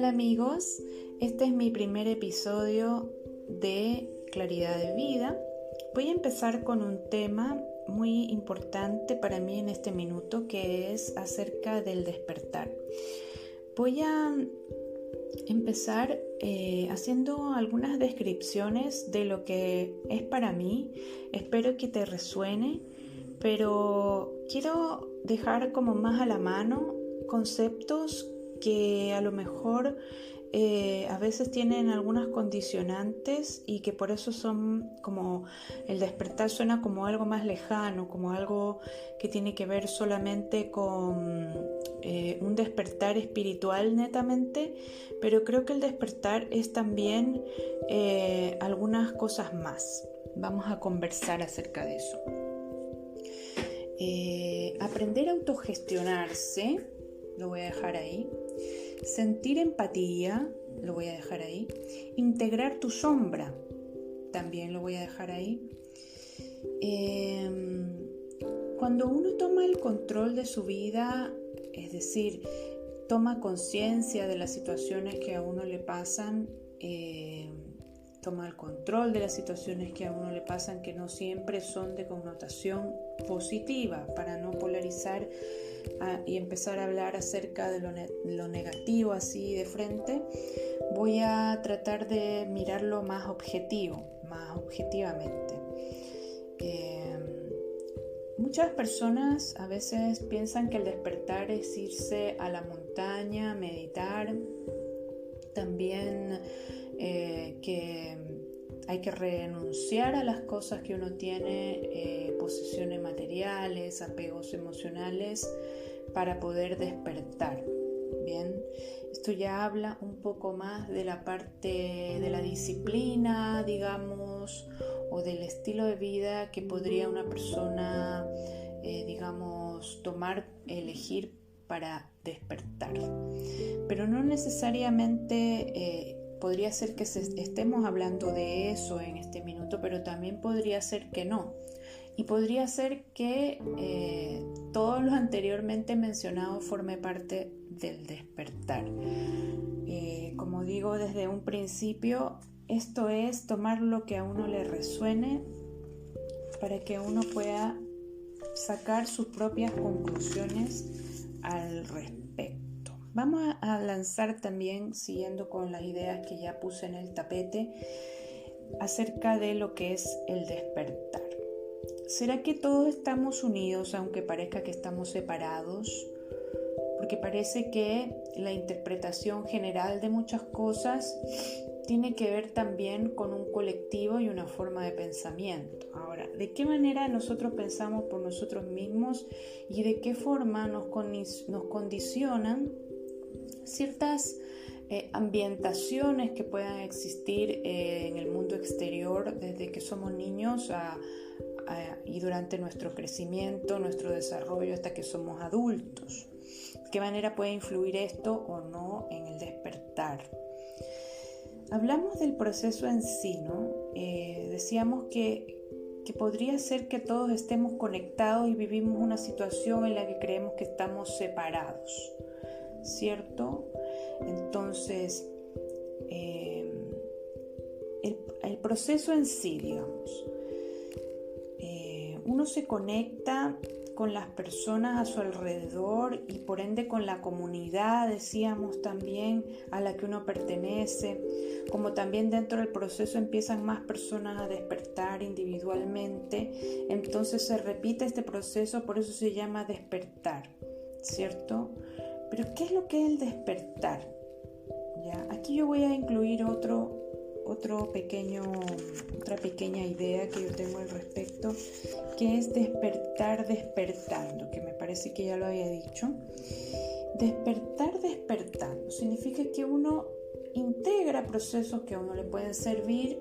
tal amigos? Este es mi primer episodio de Claridad de Vida. Voy a empezar con un tema muy importante para mí en este minuto, que es acerca del despertar. Voy a empezar haciendo algunas descripciones de lo que es para mí. Espero que te resuene, pero quiero dejar como más a la mano conceptos que a lo mejor a veces tienen algunas condicionantes y que por eso son como el despertar suena como algo más lejano, como algo que tiene que ver solamente con un despertar espiritual netamente, pero creo que el despertar es también algunas cosas más. Vamos a conversar acerca de eso. Aprender a autogestionarse, lo voy a dejar ahí. Sentir empatía, lo voy a dejar ahí. Integrar tu sombra, también lo voy a dejar ahí. Cuando uno toma el control de su vida, es decir, toma conciencia de las situaciones que a uno le pasan, toma el control de las situaciones que a uno le pasan, que no siempre son de connotación positiva, para no polarizar y empezar a hablar acerca de lo negativo así de frente. Voy a tratar de mirarlo más objetivamente. Muchas personas a veces piensan que el despertar es irse a la montaña, meditar. También que hay que renunciar a las cosas que uno tiene, posesiones materiales, apegos emocionales, para poder despertar. Bien, esto ya habla un poco más de la parte de la disciplina, digamos, o del estilo de vida que podría una persona, elegir para despertar. Pero no necesariamente podría ser que estemos hablando de eso en este minuto, pero también podría ser que no. Y podría ser que todo lo anteriormente mencionado forme parte del despertar. Como digo desde un principio, esto es tomar lo que a uno le resuene para que uno pueda sacar sus propias conclusiones al respecto. Vamos a lanzar también, siguiendo con las ideas que ya puse en el tapete, acerca de lo que es el despertar. ¿Será que todos estamos unidos aunque parezca que estamos separados? Porque parece que la interpretación general de muchas cosas tiene que ver también con un colectivo y una forma de pensamiento. Ahora, ¿de qué manera nosotros pensamos por nosotros mismos y de qué forma nos condicionan ciertas ambientaciones que puedan existir en el mundo exterior desde que somos niños y durante nuestro crecimiento, nuestro desarrollo hasta que somos adultos? ¿De qué manera puede influir esto o no en el despertar? Hablamos del proceso en sí, ¿no? Decíamos que podría ser que todos estemos conectados y vivimos una situación en la que creemos que estamos separados, ¿cierto? Entonces, el proceso en sí, digamos, uno se conecta con las personas a su alrededor y por ende con la comunidad, decíamos también, a la que uno pertenece, como también dentro del proceso empiezan más personas a despertar individualmente, entonces se repite este proceso, por eso se llama despertar, ¿cierto? Pero ¿qué es lo que es el despertar? ¿Ya? Aquí yo voy a incluir otra pequeña idea que yo tengo al respecto, que es despertar despertando, que me parece que ya lo había dicho. Despertar despertando significa que uno integra procesos que a uno le pueden servir,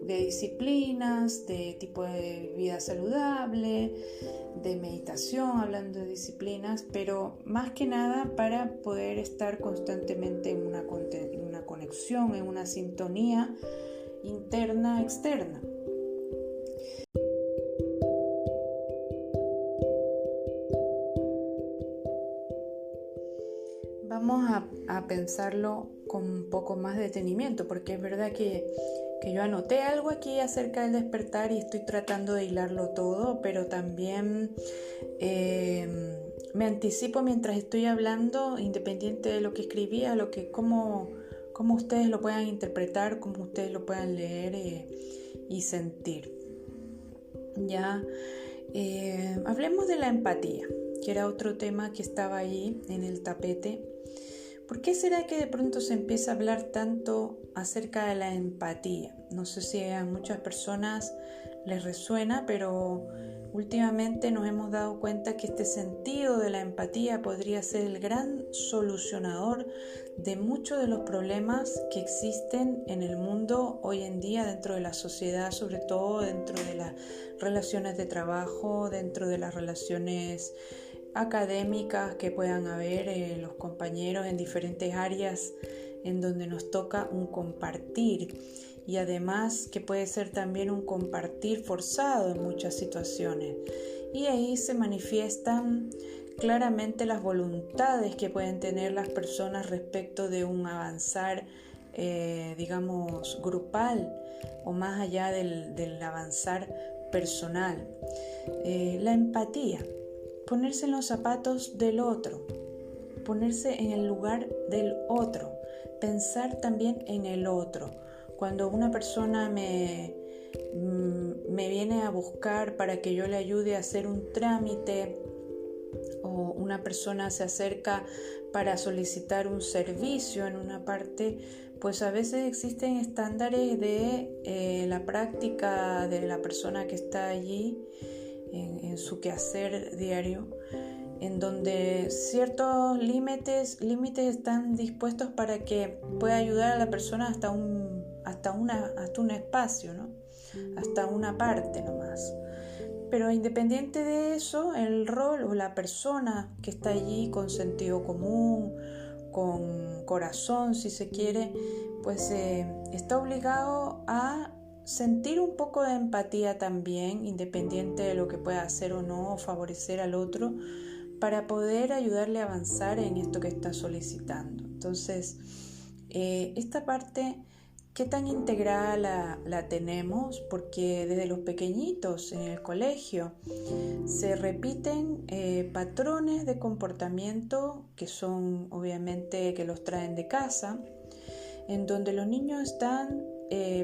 de disciplinas, de tipo de vida saludable, de meditación, hablando de disciplinas, pero más que nada para poder estar constantemente en una conexión, en una sintonía interna, externa. Vamos a pensarlo con un poco más de detenimiento, porque es verdad que yo anoté algo aquí acerca del despertar y estoy tratando de hilarlo todo, pero también me anticipo mientras estoy hablando, independiente de lo que escribí, a lo que cómo ustedes lo puedan interpretar, cómo ustedes lo puedan leer y sentir. Ya, hablemos de la empatía, que era otro tema que estaba allí en el tapete. ¿Por qué será que de pronto se empieza a hablar tanto acerca de la empatía? No sé si a muchas personas les resuena, pero últimamente nos hemos dado cuenta que este sentido de la empatía podría ser el gran solucionador de muchos de los problemas que existen en el mundo hoy en día, dentro de la sociedad, sobre todo dentro de las relaciones de trabajo, dentro de las relaciones académicas que puedan haber los compañeros en diferentes áreas en donde nos toca un compartir, y además que puede ser también un compartir forzado en muchas situaciones, y ahí se manifiestan claramente las voluntades que pueden tener las personas respecto de un avanzar digamos grupal o más allá del avanzar personal. La empatía, ponerse en los zapatos del otro, ponerse en el lugar del otro, pensar también en el otro. Cuando una persona me viene a buscar para que yo le ayude a hacer un trámite, o una persona se acerca para solicitar un servicio en una parte, pues a veces existen estándares de la práctica de la persona que está allí en su quehacer diario, en donde ciertos límites están dispuestos para que pueda ayudar a la persona hasta un espacio, ¿no? Hasta una parte nomás. Pero independiente de eso, el rol o la persona que está allí con sentido común, con corazón si se quiere, pues está obligado a sentir un poco de empatía también, independiente de lo que pueda hacer o no, o favorecer al otro, para poder ayudarle a avanzar en esto que está solicitando. Entonces, esta parte, ¿qué tan integrada la tenemos? Porque desde los pequeñitos en el colegio se repiten patrones de comportamiento que son obviamente que los traen de casa, en donde los niños están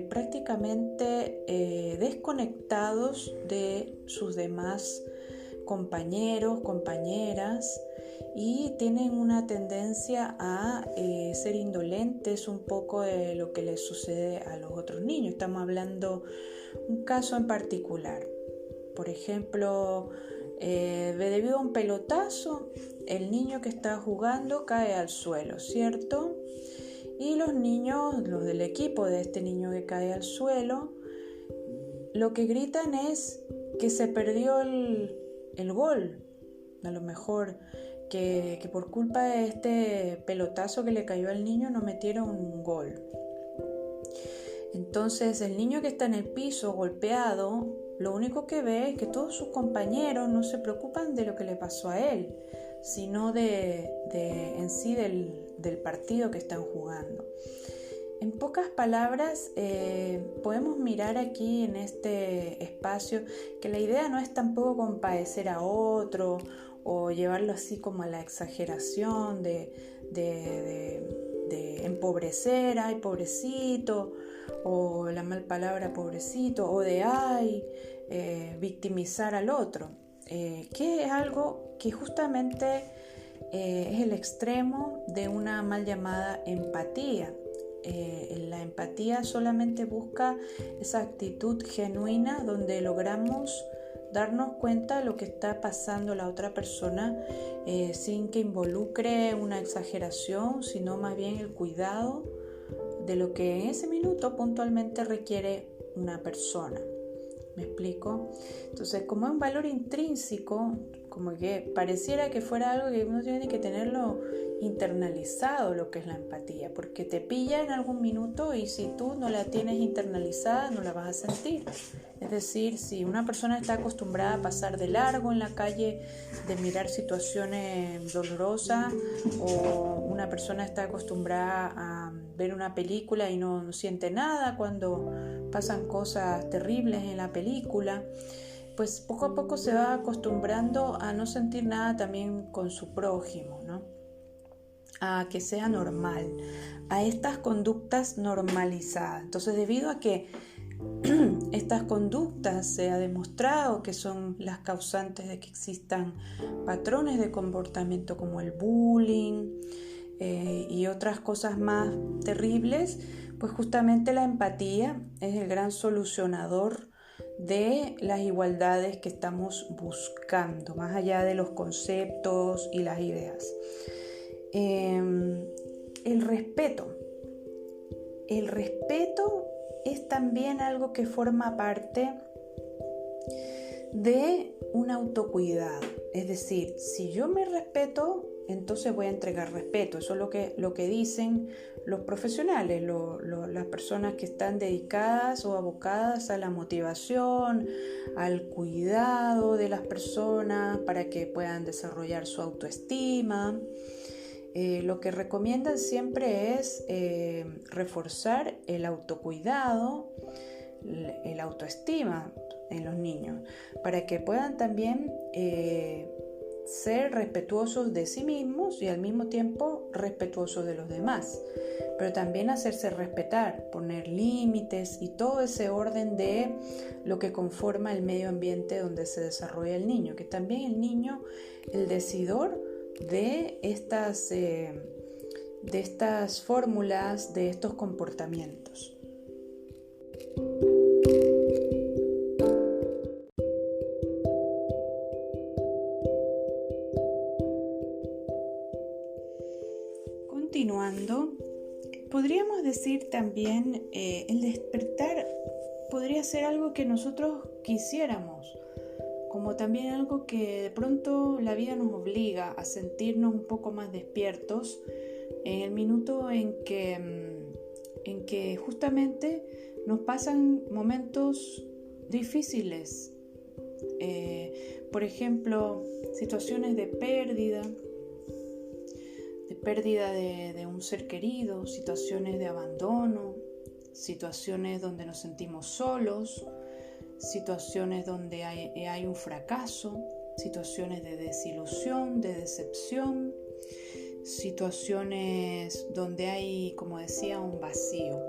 prácticamente desconectados de sus demás compañeros, compañeras, y tienen una tendencia a ser indolentes un poco de lo que les sucede a los otros niños. Estamos hablando un caso en particular. Por ejemplo, debido a un pelotazo, el niño que está jugando cae al suelo, ¿cierto? Y los niños, los del equipo de este niño que cae al suelo, lo que gritan es que se perdió el gol. A lo mejor que por culpa de este pelotazo que le cayó al niño no metieron un gol. Entonces el niño que está en el piso golpeado, lo único que ve es que todos sus compañeros no se preocupan de lo que le pasó a él, sino en sí del partido que están jugando. En pocas palabras, podemos mirar aquí en este espacio que la idea no es tampoco compadecer a otro o llevarlo así como a la exageración de empobrecer, ay pobrecito, o la mal palabra pobrecito, o de ay, victimizar al otro, que es algo que justamente es el extremo de una mal llamada empatía. La empatía solamente busca esa actitud genuina donde logramos darnos cuenta de lo que está pasando la otra persona sin que involucre una exageración, sino más bien el cuidado de lo que en ese minuto puntualmente requiere una persona. ¿Me explico? Entonces, como es un valor intrínseco, como que pareciera que fuera algo que uno tiene que tenerlo internalizado, lo que es la empatía, porque te pilla en algún minuto y si tú no la tienes internalizada no la vas a sentir. Es decir, si una persona está acostumbrada a pasar de largo en la calle, de mirar situaciones dolorosas, o una persona está acostumbrada a ver una película y no siente nada cuando pasan cosas terribles en la película, pues poco a poco se va acostumbrando a no sentir nada también con su prójimo, ¿no? A que sea normal, a estas conductas normalizadas. Entonces, debido a que estas conductas se ha demostrado que son las causantes de que existan patrones de comportamiento como el bullying y otras cosas más terribles, pues justamente la empatía es el gran solucionador de las igualdades que estamos buscando, más allá de los conceptos y las ideas. El respeto es también algo que forma parte de un autocuidado. Es decir, si yo me respeto, entonces voy a entregar respeto. Eso es lo que dicen los profesionales, las personas que están dedicadas o abocadas a la motivación, al cuidado de las personas para que puedan desarrollar su autoestima. Lo que recomiendan siempre es reforzar el autocuidado, el autoestima en los niños, para que puedan también ser respetuosos de sí mismos y al mismo tiempo respetuosos de los demás, pero también hacerse respetar, poner límites y todo ese orden de lo que conforma el medio ambiente donde se desarrolla el niño, que también el niño, el decidor de estas fórmulas, de estos comportamientos. Continuando, podríamos decir también el despertar podría ser algo que nosotros quisiéramos, como también algo que de pronto la vida nos obliga a sentirnos un poco más despiertos en el minuto en que justamente nos pasan momentos difíciles. Por ejemplo, situaciones de pérdida de un ser querido, situaciones de abandono, situaciones donde nos sentimos solos, situaciones donde hay un fracaso, situaciones de desilusión, de decepción, situaciones donde hay, como decía, un vacío,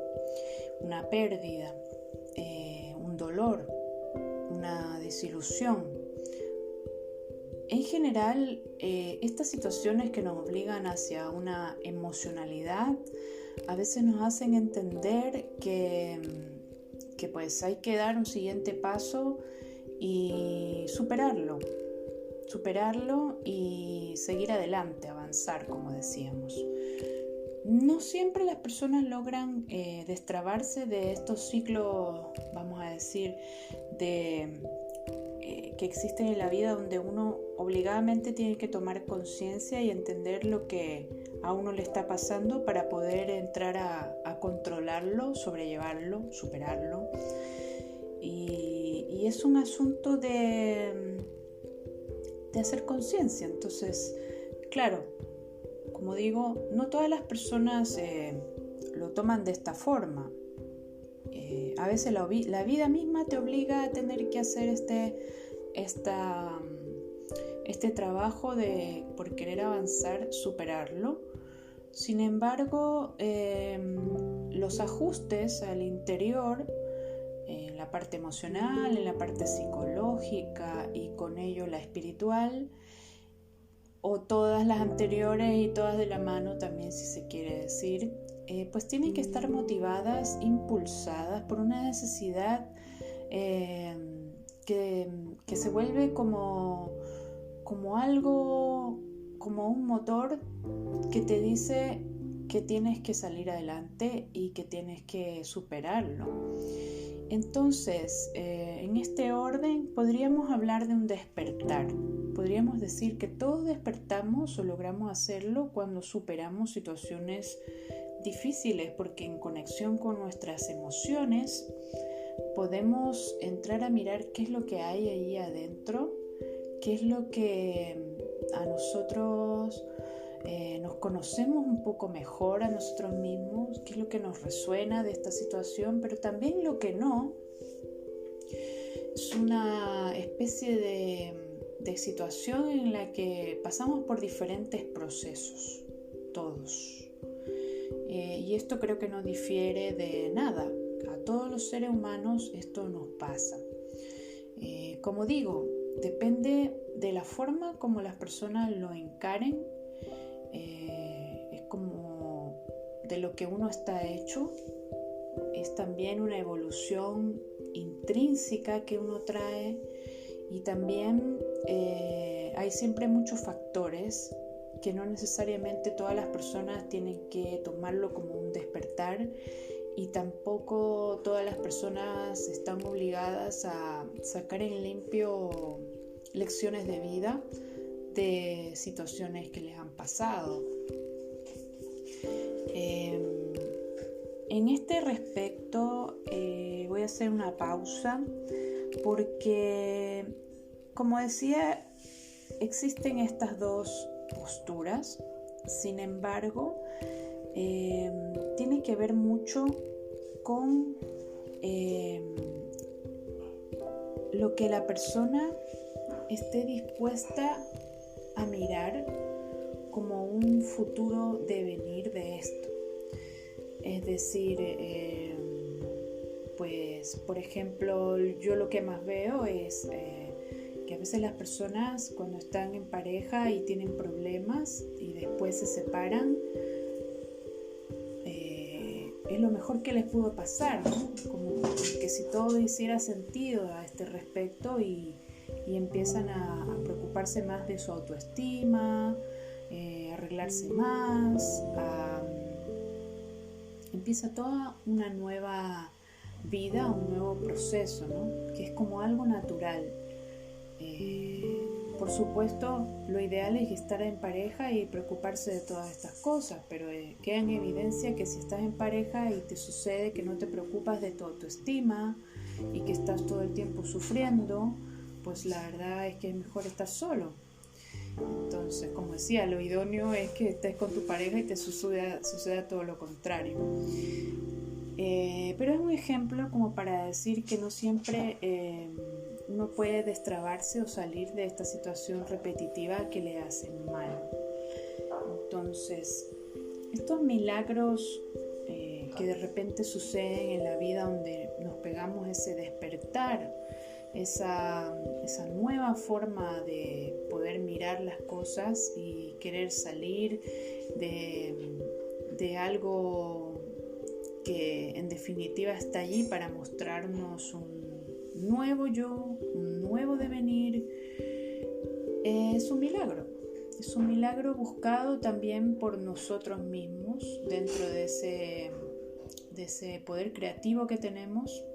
una pérdida, un dolor, una desilusión. En general, estas situaciones que nos obligan hacia una emocionalidad a veces nos hacen entender que pues hay que dar un siguiente paso y superarlo y seguir adelante, avanzar, como decíamos. No siempre las personas logran destrabarse de estos ciclos, vamos a decir, que existen en la vida, donde uno obligadamente tiene que tomar conciencia y entender lo que a uno le está pasando para poder entrar a controlarlo, sobrellevarlo, superarlo. Y es un asunto de hacer conciencia. Entonces, claro, como digo, no todas las personas lo toman de esta forma. A veces la vida misma te obliga a tener que hacer este trabajo por querer avanzar, superarlo. Sin embargo, los ajustes al interior, en la parte emocional, en la parte psicológica y con ello la espiritual, o todas las anteriores y todas de la mano también, si se quiere decir, pues tienen que estar motivadas, impulsadas por una necesidad que se vuelve como algo, como un motor que te dice que tienes que salir adelante y que tienes que superarlo. Entonces, en este orden podríamos hablar de un despertar. podríamos decir que todos despertamos o logramos hacerlo cuando superamos situaciones difíciles, porque en conexión con nuestras emociones podemos entrar a mirar qué es lo que hay ahí adentro, qué es lo que a nosotros nos conocemos un poco mejor a nosotros mismos, qué es lo que nos resuena de esta situación, pero también lo que no. Es una especie de situación en la que pasamos por diferentes procesos, todos. Y esto creo que no difiere de nada. A todos los seres humanos esto nos pasa. Como digo, depende de la forma como las personas lo encaren. Es como de lo que uno está hecho. Es también una evolución intrínseca que uno trae, y también hay siempre muchos factores que no necesariamente todas las personas tienen que tomarlo como un despertar, y tampoco todas las personas están obligadas a sacar en limpio lecciones de vida de situaciones que les han pasado. En este respecto voy a hacer una pausa porque, como decía, existen estas dos posturas. Sin embargo, tiene que ver mucho con lo que la persona esté dispuesta a mirar como un futuro devenir de esto. Es decir, pues por ejemplo, yo lo que más veo es que a veces las personas, cuando están en pareja y tienen problemas y después se separan, es lo mejor que les pudo pasar, ¿no? Como que si todo hiciera sentido a este respecto, y empiezan a preocuparse más de su autoestima, arreglarse más, empieza toda una nueva vida, un nuevo proceso, ¿no? Que es como algo natural. Por supuesto, lo ideal es estar en pareja y preocuparse de todas estas cosas, pero queda en evidencia que si estás en pareja y te sucede que no te preocupas de tu autoestima y que estás todo el tiempo sufriendo, pues la verdad es que es mejor estar solo. Entonces, como decía, lo idóneo es que estés con tu pareja y te suceda todo lo contrario. Pero es un ejemplo como para decir que no siempre uno puede destrabarse o salir de esta situación repetitiva que le hacen mal. Entonces, estos milagros que de repente suceden en la vida, donde nos pegamos ese despertar, esa nueva forma de poder mirar las cosas y querer salir de algo que en definitiva está allí para mostrarnos un nuevo yo, un nuevo devenir, es un milagro. Es un milagro buscado también por nosotros mismos dentro de ese poder creativo que tenemos,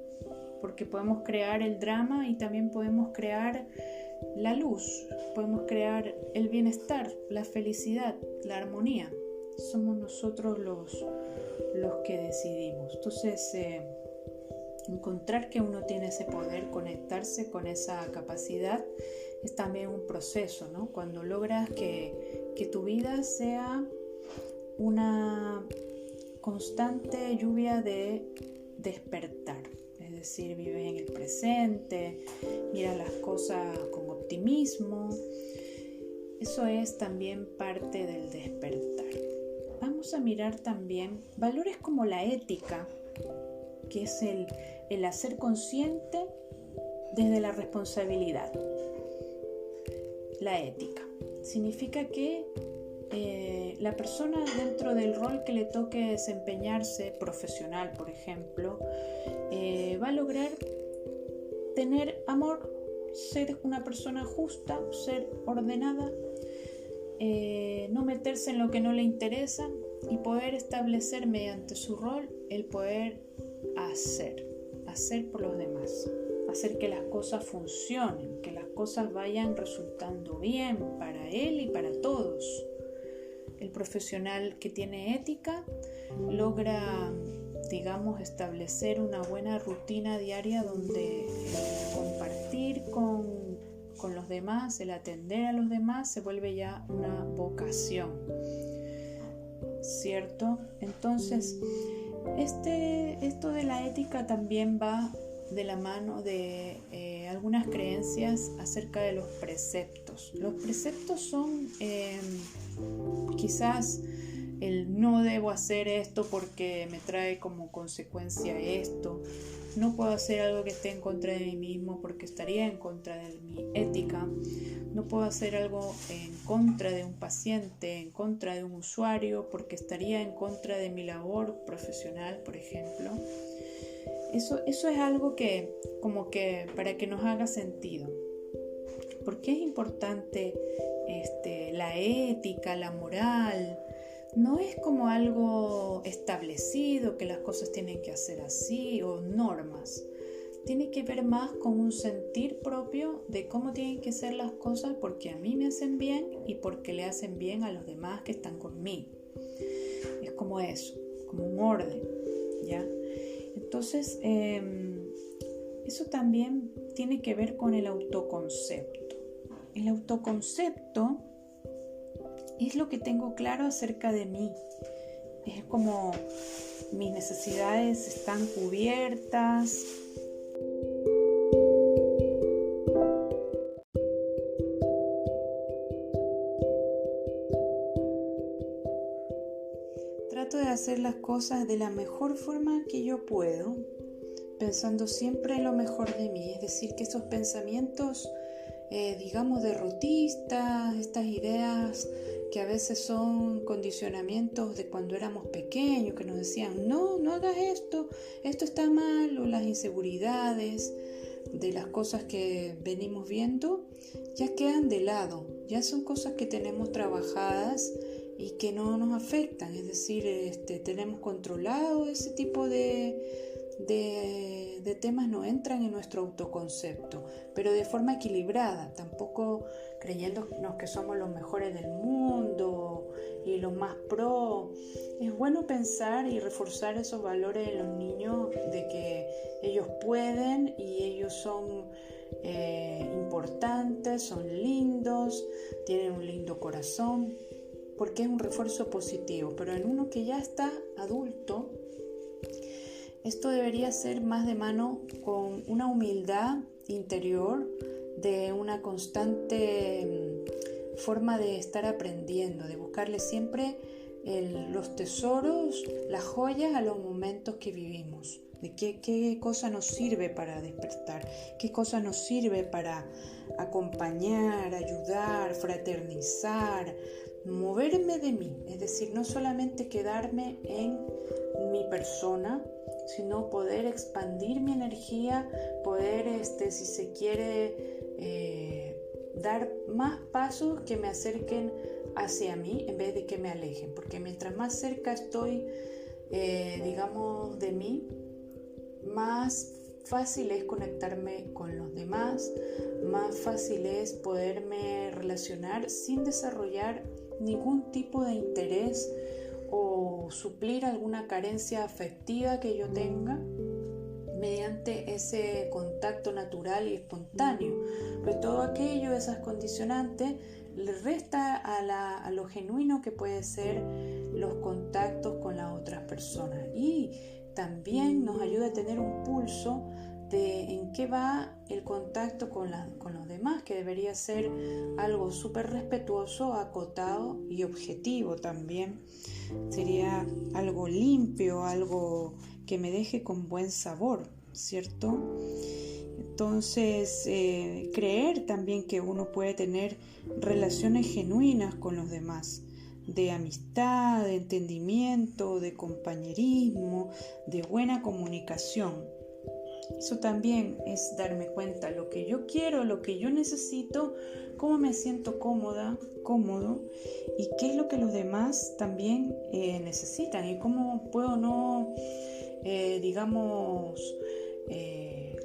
porque podemos crear el drama y también podemos crear la luz, podemos crear el bienestar, la felicidad, la armonía. Somos nosotros los que decidimos. Entonces, encontrar que uno tiene ese poder, conectarse con esa capacidad, es también un proceso, ¿no? Cuando logras que tu vida sea una constante lluvia de despertar. Es decir, vives en el presente, miras las cosas con optimismo. Eso es también parte del despertar. Vamos a mirar también valores como la ética, que es el hacer consciente desde la responsabilidad. La ética significa que la persona, dentro del rol que le toque desempeñarse, profesional por ejemplo, va a lograr tener amor, ser una persona justa, ser ordenada, no meterse en lo que no le interesa, y poder establecer mediante su rol el poder hacer por los demás, hacer que las cosas funcionen, que las cosas vayan resultando bien para él y para todos. El profesional que tiene ética logra, digamos, establecer una buena rutina diaria donde el compartir con los demás, el atender a los demás se vuelve ya una vocación, ¿cierto? Entonces, esto de la ética también va de la mano de algunas creencias acerca de los preceptos. Los preceptos son quizás el no debo hacer esto porque me trae como consecuencia esto, no puedo hacer algo que esté en contra de mí mismo porque estaría en contra de mi ética, no puedo hacer algo en contra de un paciente, en contra de un usuario porque estaría en contra de mi labor profesional, por ejemplo. Eso es algo que como que para que nos haga sentido. ¿Por qué es importante la ética, la moral? No es como algo establecido que las cosas tienen que hacer así o normas. Tiene que ver más con un sentir propio de cómo tienen que ser las cosas porque a mí me hacen bien y porque le hacen bien a los demás que están conmigo. Es como eso, como un orden, ¿ya? Entonces, eso también tiene que ver con el autoconcepto. El autoconcepto es lo que tengo claro acerca de mí. Es como mis necesidades están cubiertas. Trato de hacer las cosas de la mejor forma que yo puedo, pensando siempre en lo mejor de mí. Es decir, que esos pensamientos, digamos, derrotistas, estas ideas que a veces son condicionamientos de cuando éramos pequeños, que nos decían, no hagas esto está mal, o las inseguridades de las cosas que venimos viendo, ya quedan de lado, ya son cosas que tenemos trabajadas y que no nos afectan, es decir, tenemos controlado ese tipo de temas, no entran en nuestro autoconcepto, pero de forma equilibrada, tampoco creyéndonos que somos los mejores del mundo y los más pro. Es bueno pensar y reforzar esos valores en los niños de que ellos pueden y ellos son importantes, son lindos, tienen un lindo corazón, porque es un refuerzo positivo. Pero en uno que ya está adulto, esto debería ser más de mano con una humildad interior, de una constante forma de estar aprendiendo, de buscarle siempre los tesoros, las joyas a los momentos que vivimos, de qué cosa nos sirve para despertar, qué cosa nos sirve para acompañar, ayudar, fraternizar, moverme de mí, es decir, no solamente quedarme en mi persona, sino poder expandir mi energía, poder, si se quiere, dar más pasos que me acerquen hacia mí en vez de que me alejen, porque mientras más cerca estoy, digamos, de mí, más fácil es conectarme con los demás, más fácil es poderme relacionar sin desarrollar ningún tipo de interés o suplir alguna carencia afectiva que yo tenga mediante ese contacto natural y espontáneo. Pues todo aquello, esas condicionantes, le resta a lo genuino que puede ser los contactos con las otras personas, y también nos ayuda a tener un pulso de en qué va el contacto con los demás, que debería ser algo súper respetuoso, acotado y objetivo también. Sería algo limpio, algo que me deje con buen sabor, ¿cierto? Entonces, creer también que uno puede tener relaciones genuinas con los demás, de amistad, de entendimiento, de compañerismo, de buena comunicación. Eso también es darme cuenta lo que yo quiero, lo que yo necesito, cómo me siento cómodo, y qué es lo que los demás también necesitan, y cómo puedo no,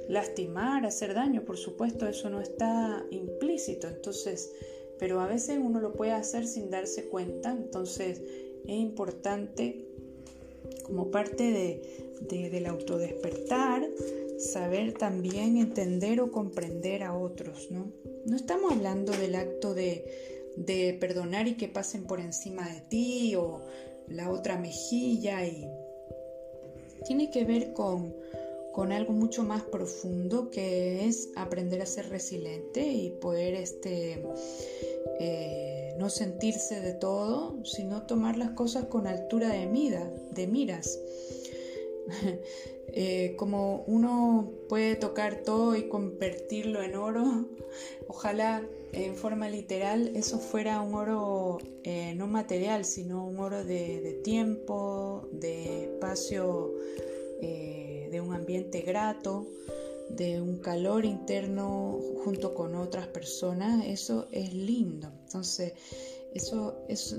lastimar, hacer daño, por supuesto, eso no está implícito, entonces, pero a veces uno lo puede hacer sin darse cuenta, entonces es importante como parte del autodespertar, saber también entender o comprender a otros, ¿no? No estamos hablando del acto de perdonar y que pasen por encima de ti o la otra mejilla, y tiene que ver con algo mucho más profundo, que es aprender a ser resiliente y poder no sentirse de todo, sino tomar las cosas con altura de miras. Como uno puede tocar todo y convertirlo en oro, ojalá en forma literal eso fuera un oro no material, sino un oro de tiempo, de espacio, de un ambiente grato, de un calor interno junto con otras personas. Eso es lindo. Entonces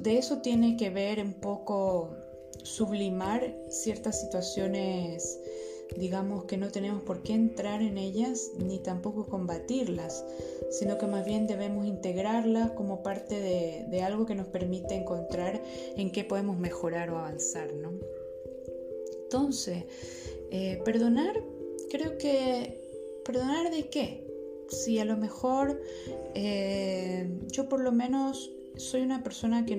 de eso tiene que ver un poco sublimar ciertas situaciones, digamos, que no tenemos por qué entrar en ellas ni tampoco combatirlas, sino que más bien debemos integrarlas como parte de algo que nos permite encontrar en qué podemos mejorar o avanzar, ¿no? Entonces, perdonar, creo que ¿perdonar de qué? Si a lo mejor yo por lo menos soy una persona que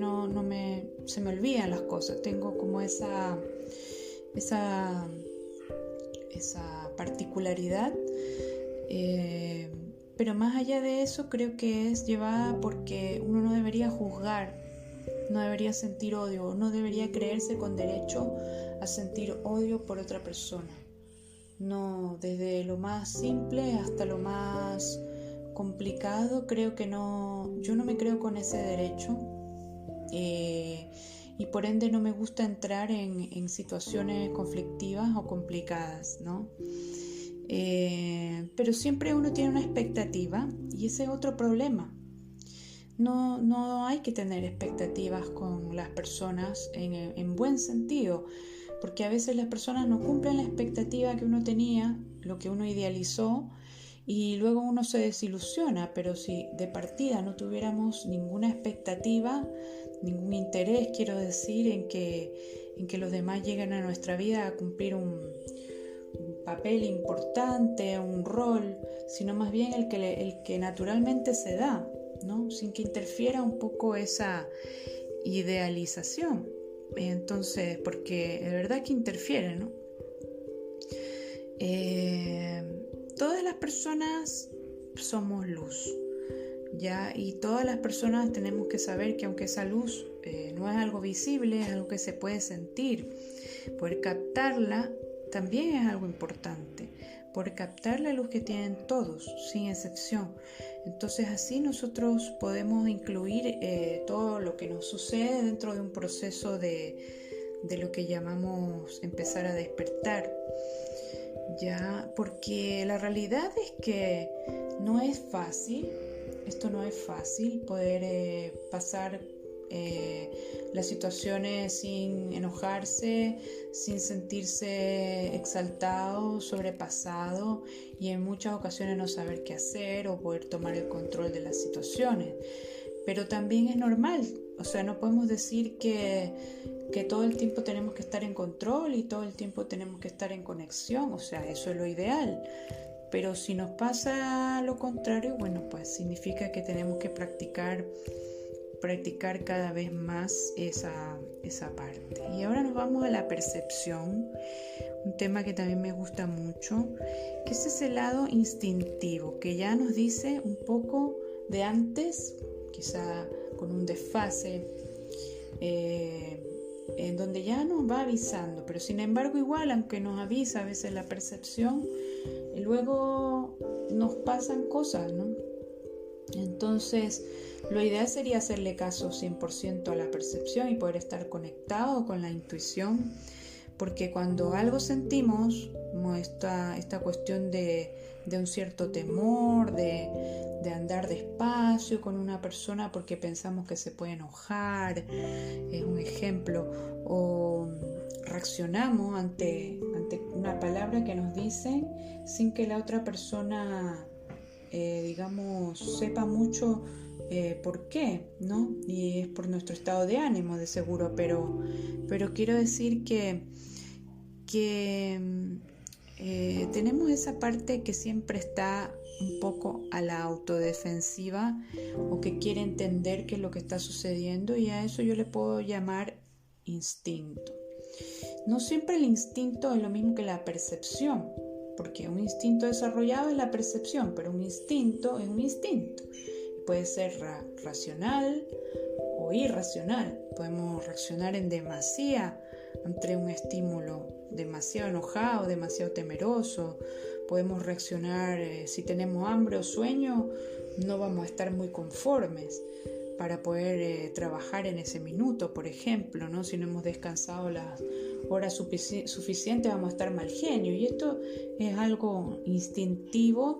se me olvidan las cosas, tengo como esa particularidad, pero más allá de eso creo que es llevada porque uno no debería juzgar, no debería sentir odio, no debería creerse con derecho a sentir odio por otra persona. No, desde lo más simple hasta lo más complicado, creo que yo no me creo con ese derecho, y por ende no me gusta entrar en situaciones conflictivas o complicadas, ¿no? Pero siempre uno tiene una expectativa y ese es otro problema. No hay que tener expectativas con las personas en buen sentido, porque a veces las personas no cumplen la expectativa que uno tenía, lo que uno idealizó, y luego uno se desilusiona. Pero si de partida no tuviéramos ninguna expectativa, ningún interés, quiero decir, en que los demás lleguen a nuestra vida a cumplir un papel importante, un rol, sino más bien el que naturalmente se da, ¿no? Sin que interfiera un poco esa idealización. Entonces, porque de verdad que interfiere, ¿no? Todas las personas somos luz, ¿ya? Y todas las personas tenemos que saber que aunque esa luz no es algo visible, es algo que se puede sentir, poder captarla también es algo importante, poder captar la luz que tienen todos, sin excepción. Entonces así nosotros podemos incluir todo lo que nos sucede dentro de un proceso de lo que llamamos empezar a despertar, ya, porque la realidad es que no es fácil, esto no es fácil, poder pasar las situaciones sin enojarse, sin sentirse exaltado, sobrepasado, y en muchas ocasiones no saber qué hacer o poder tomar el control de las situaciones. Pero también es normal, o sea, no podemos decir que todo el tiempo tenemos que estar en control y todo el tiempo tenemos que estar en conexión, o sea, eso es lo ideal. Pero si nos pasa lo contrario, bueno, pues significa que tenemos que practicar cada vez más esa parte. Y ahora nos vamos a la percepción, un tema que también me gusta mucho, que es ese lado instintivo, que ya nos dice un poco de antes, quizá con un desfase, en donde ya nos va avisando, pero sin embargo igual, aunque nos avisa a veces la percepción, luego nos pasan cosas, ¿no? Entonces, lo ideal sería hacerle caso 100% a la percepción y poder estar conectado con la intuición, porque cuando algo sentimos, como esta cuestión de un cierto temor, de andar despacio con una persona porque pensamos que se puede enojar, es un ejemplo, o reaccionamos ante una palabra que nos dicen sin que la otra persona, sepa mucho por qué, ¿no? Y es por nuestro estado de ánimo, de seguro, pero quiero decir que tenemos esa parte que siempre está un poco a la autodefensiva o que quiere entender qué es lo que está sucediendo, y a eso yo le puedo llamar instinto. No siempre el instinto es lo mismo que la percepción, porque un instinto desarrollado es la percepción, pero un instinto es un instinto. Puede ser racional o irracional. Podemos reaccionar en demasía ante un estímulo demasiado enojado, demasiado temeroso. Podemos reaccionar si tenemos hambre o sueño, no vamos a estar muy conformes para poder trabajar en ese minuto, por ejemplo, ¿no? Si no hemos descansado las horas suficientes, vamos a estar mal genio. Y esto es algo instintivo,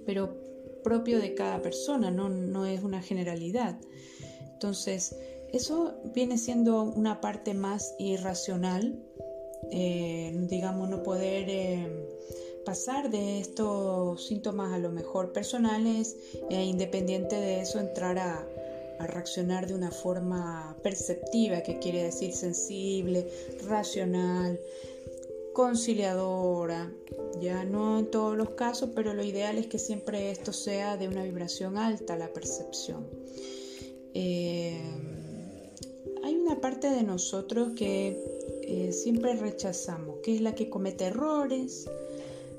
pero propio de cada persona, no es una generalidad. Entonces, eso viene siendo una parte más irracional, no poder pasar de estos síntomas a lo mejor personales e independiente de eso entrar a reaccionar de una forma perceptiva, que quiere decir sensible, racional, conciliadora. Ya no en todos los casos, pero lo ideal es que siempre esto sea de una vibración alta, la percepción. Hay una parte de nosotros que siempre rechazamos, que es la que comete errores,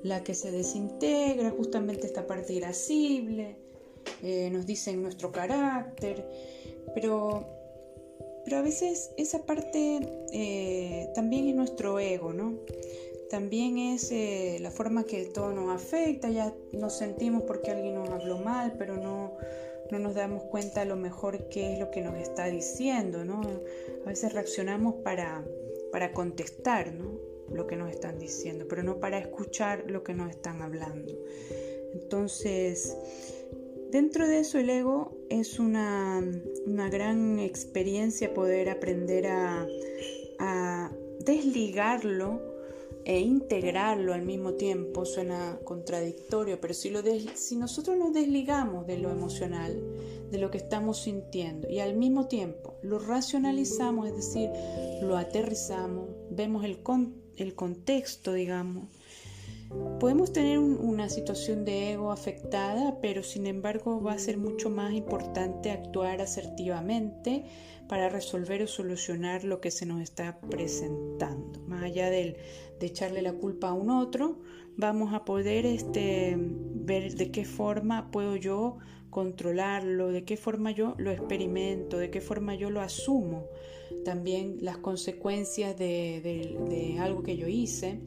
la que se desintegra, justamente esta parte irascible, nos dicen nuestro carácter, pero a veces esa parte también es nuestro ego, ¿no? También es la forma que todo nos afecta. Ya nos sentimos porque alguien nos habló mal, pero no nos damos cuenta a lo mejor qué es lo que nos está diciendo, ¿no? A veces reaccionamos para contestar, ¿no?, lo que nos están diciendo, pero no para escuchar lo que nos están hablando. Entonces, dentro de eso el ego es una gran experiencia poder aprender a desligarlo e integrarlo al mismo tiempo. Suena contradictorio, pero si nosotros nos desligamos de lo emocional, de lo que estamos sintiendo, y al mismo tiempo lo racionalizamos, es decir, lo aterrizamos, vemos el contexto, podemos tener una situación de ego afectada, pero sin embargo va a ser mucho más importante actuar asertivamente para resolver o solucionar lo que se nos está presentando. Más allá de echarle la culpa a un otro, vamos a poder ver de qué forma puedo yo controlarlo, de qué forma yo lo experimento, de qué forma yo lo asumo, también las consecuencias de algo que yo hice.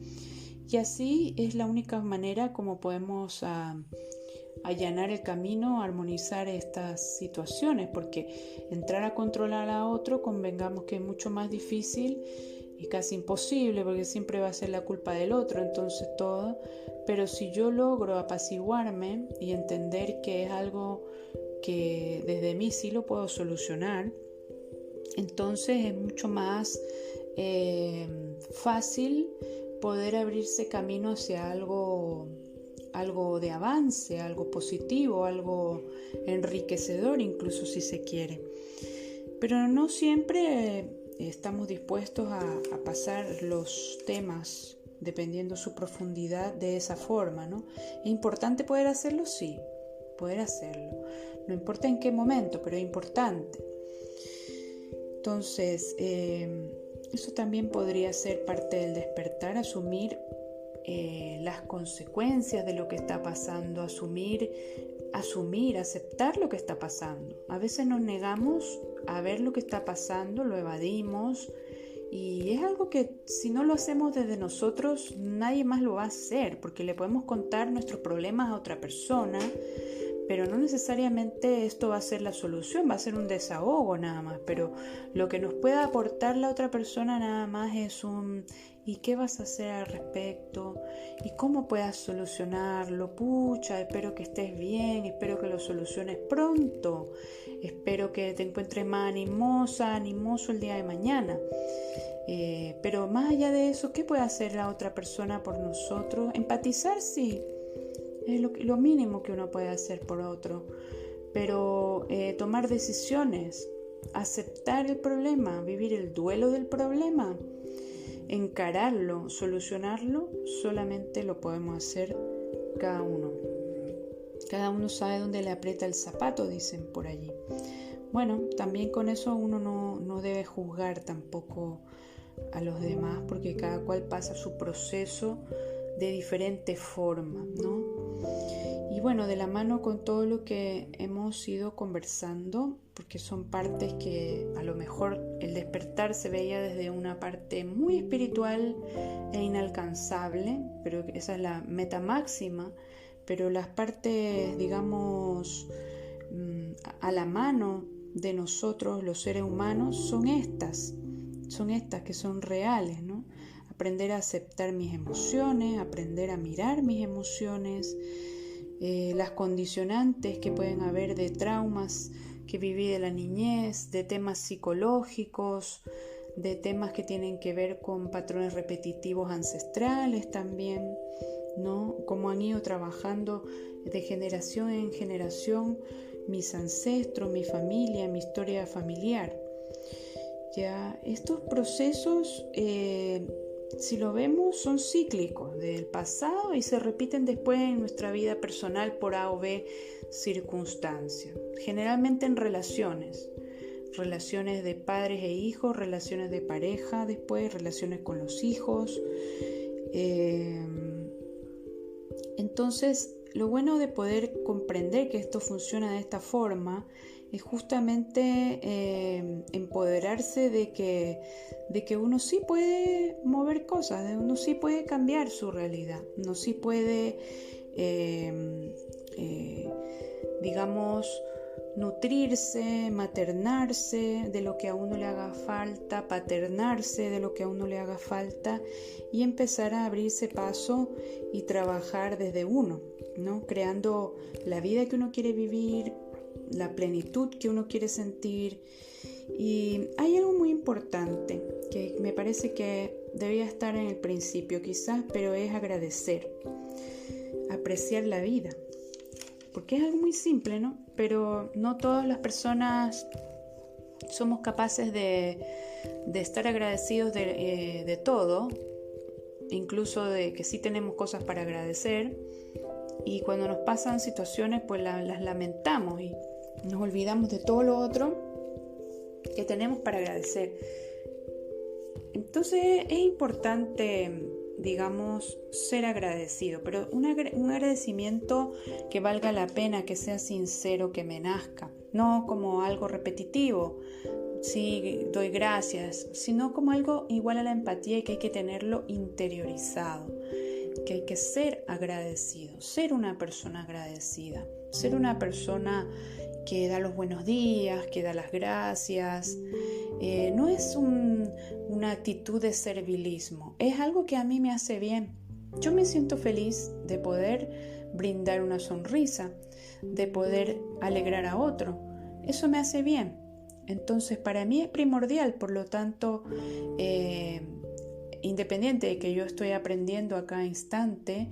Y así es la única manera como podemos allanar el camino, armonizar estas situaciones, porque entrar a controlar a otro, convengamos que es mucho más difícil y casi imposible, porque siempre va a ser la culpa del otro, entonces todo. Pero si yo logro apaciguarme y entender que es algo que desde mí sí lo puedo solucionar, entonces es mucho más fácil poder abrirse camino hacia algo de avance, algo positivo, algo enriquecedor, incluso si se quiere. Pero no siempre estamos dispuestos a pasar los temas, dependiendo su profundidad, de esa forma, ¿no? ¿Es importante poder hacerlo? Sí, poder hacerlo. No importa en qué momento, pero es importante. Entonces, eso también podría ser parte del despertar, asumir las consecuencias de lo que está pasando, asumir, aceptar lo que está pasando. A veces nos negamos a ver lo que está pasando, lo evadimos, y es algo que si no lo hacemos desde nosotros, nadie más lo va a hacer, porque le podemos contar nuestros problemas a otra persona, pero no necesariamente esto va a ser la solución, va a ser un desahogo nada más, pero lo que nos pueda aportar la otra persona nada más es un ¿y qué vas a hacer al respecto? ¿Y cómo puedas solucionarlo? Pucha, espero que estés bien, espero que lo soluciones pronto, espero que te encuentres más animoso el día de mañana. Pero más allá de eso, ¿qué puede hacer la otra persona por nosotros? Empatizar, sí, es lo mínimo que uno puede hacer por otro, pero tomar decisiones, aceptar el problema, vivir el duelo del problema, encararlo, solucionarlo, solamente lo podemos hacer cada uno. Cada uno sabe dónde le aprieta el zapato, dicen por allí. Bueno, también con eso uno no debe juzgar tampoco a los demás, porque cada cual pasa su proceso de diferente forma, ¿no? Y bueno, de la mano con todo lo que hemos ido conversando, porque son partes que a lo mejor el despertar se veía desde una parte muy espiritual e inalcanzable, pero esa es la meta máxima, pero las partes, digamos, a la mano de nosotros, los seres humanos, son estas que son reales, ¿no? Aprender a aceptar mis emociones, aprender a mirar mis emociones, las condicionantes que pueden haber de traumas que viví de la niñez, de temas psicológicos, de temas que tienen que ver con patrones repetitivos ancestrales también, ¿no? Cómo han ido trabajando de generación en generación mis ancestros, mi familia, mi historia familiar. Ya, estos procesos, si lo vemos, son cíclicos del pasado y se repiten después en nuestra vida personal por A o B circunstancias. Generalmente en relaciones de padres e hijos, relaciones de pareja, después relaciones con los hijos. Entonces, lo bueno de poder comprender que esto funciona de esta forma es justamente empoderarse de que uno sí puede mover cosas, de uno sí puede cambiar su realidad, uno sí puede, digamos, nutrirse, maternarse de lo que a uno le haga falta, paternarse de lo que a uno le haga falta y empezar a abrirse paso y trabajar desde uno, ¿no? Creando la vida que uno quiere vivir, la plenitud que uno quiere sentir. Y hay algo muy importante que me parece que debía estar en el principio quizás, pero es agradecer, apreciar la vida, porque es algo muy simple, ¿no? Pero no todas las personas somos capaces de estar agradecidos de todo, incluso de que sí tenemos cosas para agradecer, y cuando nos pasan situaciones pues las lamentamos y nos olvidamos de todo lo otro que tenemos para agradecer. Entonces es importante, digamos, ser agradecido, pero un agradecimiento que valga la pena, que sea sincero, que me nazca, no como algo repetitivo, sí, doy gracias, sino como algo igual a la empatía y que hay que tenerlo interiorizado, que hay que ser agradecido, ser una persona agradecida, ser una persona que da los buenos días, que da las gracias. No es una actitud de servilismo, es algo que a mí me hace bien. Yo me siento feliz de poder brindar una sonrisa, de poder alegrar a otro. Eso me hace bien. Entonces para mí es primordial, por lo tanto, independiente de que yo estoy aprendiendo a cada instante,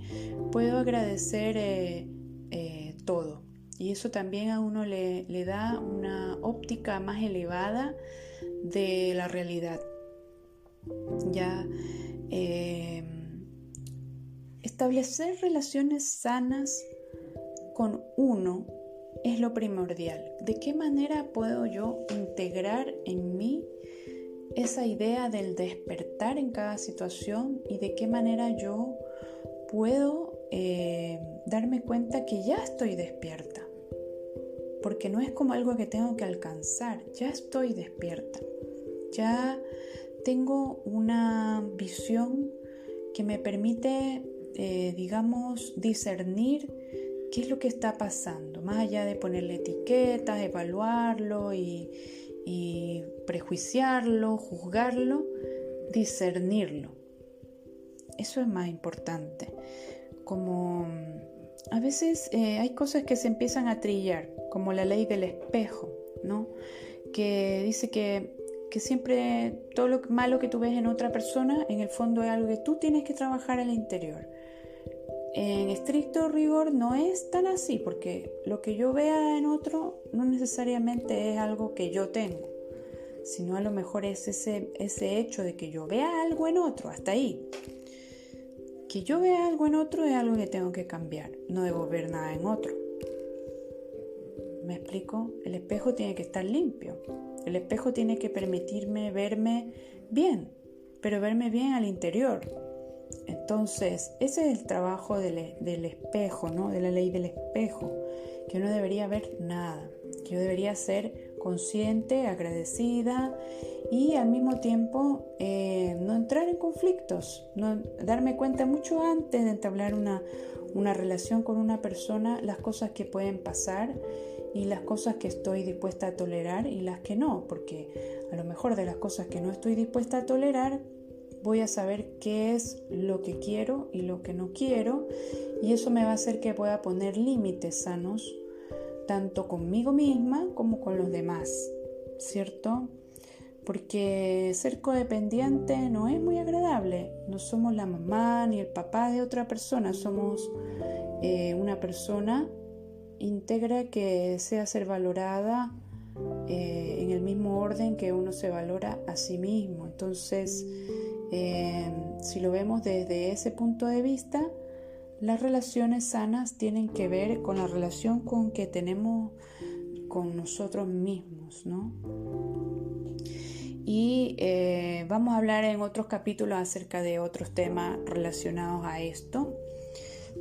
puedo agradecer todo. Y eso también a uno le da una óptica más elevada de la realidad. Ya establecer relaciones sanas con uno es lo primordial. ¿De qué manera puedo yo integrar en mí esa idea del despertar en cada situación y de qué manera yo puedo darme cuenta que ya estoy despierta? Porque no es como algo que tengo que alcanzar, ya estoy despierta, ya tengo una visión que me permite, digamos, discernir qué es lo que está pasando, más allá de ponerle etiquetas, evaluarlo y prejuiciarlo, juzgarlo, discernirlo. Eso es más importante. Como a veces hay cosas que se empiezan a trillar, como la ley del espejo, ¿no? Que dice que siempre todo lo malo que tú ves en otra persona, en el fondo es algo que tú tienes que trabajar al interior. En estricto rigor no es tan así, porque lo que yo vea en otro no necesariamente es algo que yo tengo, sino a lo mejor es ese hecho de que yo vea algo en otro, hasta ahí. Que yo vea algo en otro es algo que tengo que cambiar, no debo ver nada en otro. ¿Me explico? El espejo tiene que estar limpio. El espejo tiene que permitirme verme bien, pero verme bien al interior. Entonces, ese es el trabajo del espejo, ¿no? De la ley del espejo, que no debería ver nada, que yo debería ser consciente, agradecida y al mismo tiempo no entrar en conflictos, no darme cuenta mucho antes de entablar una relación con una persona, las cosas que pueden pasar y las cosas que estoy dispuesta a tolerar y las que no, porque a lo mejor de las cosas que no estoy dispuesta a tolerar voy a saber qué es lo que quiero y lo que no quiero, y eso me va a hacer que pueda poner límites sanos tanto conmigo misma como con los demás, ¿cierto? Porque ser codependiente no es muy agradable. No somos la mamá ni el papá de otra persona, somos una persona íntegra que desea ser valorada en el mismo orden que uno se valora a sí mismo. Entonces, si lo vemos desde ese punto de vista, las relaciones sanas tienen que ver con la relación que tenemos con nosotros mismos, ¿no? Y vamos a hablar en otros capítulos acerca de otros temas relacionados a esto,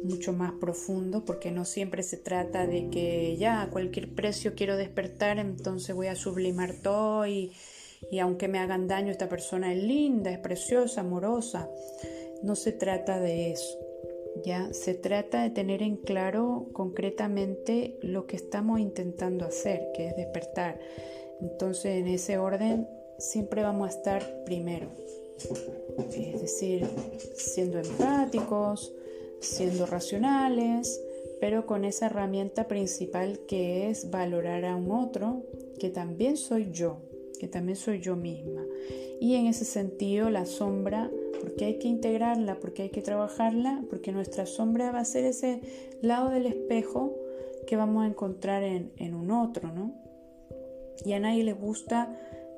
mucho más profundo, porque no siempre se trata de que ya a cualquier precio quiero despertar, entonces voy a sublimar todo y aunque me hagan daño, esta persona es linda, es preciosa, amorosa. No se trata de eso, ya se trata de tener en claro concretamente lo que estamos intentando hacer, que es despertar. Entonces, en ese orden siempre vamos a estar primero, es decir, siendo empáticos, siendo racionales, pero con esa herramienta principal que es valorar a un otro, que también soy yo misma. Y en ese sentido la sombra, porque hay que integrarla, porque hay que trabajarla, porque nuestra sombra va a ser ese lado del espejo que vamos a encontrar en un otro, ¿no? Y a nadie le gusta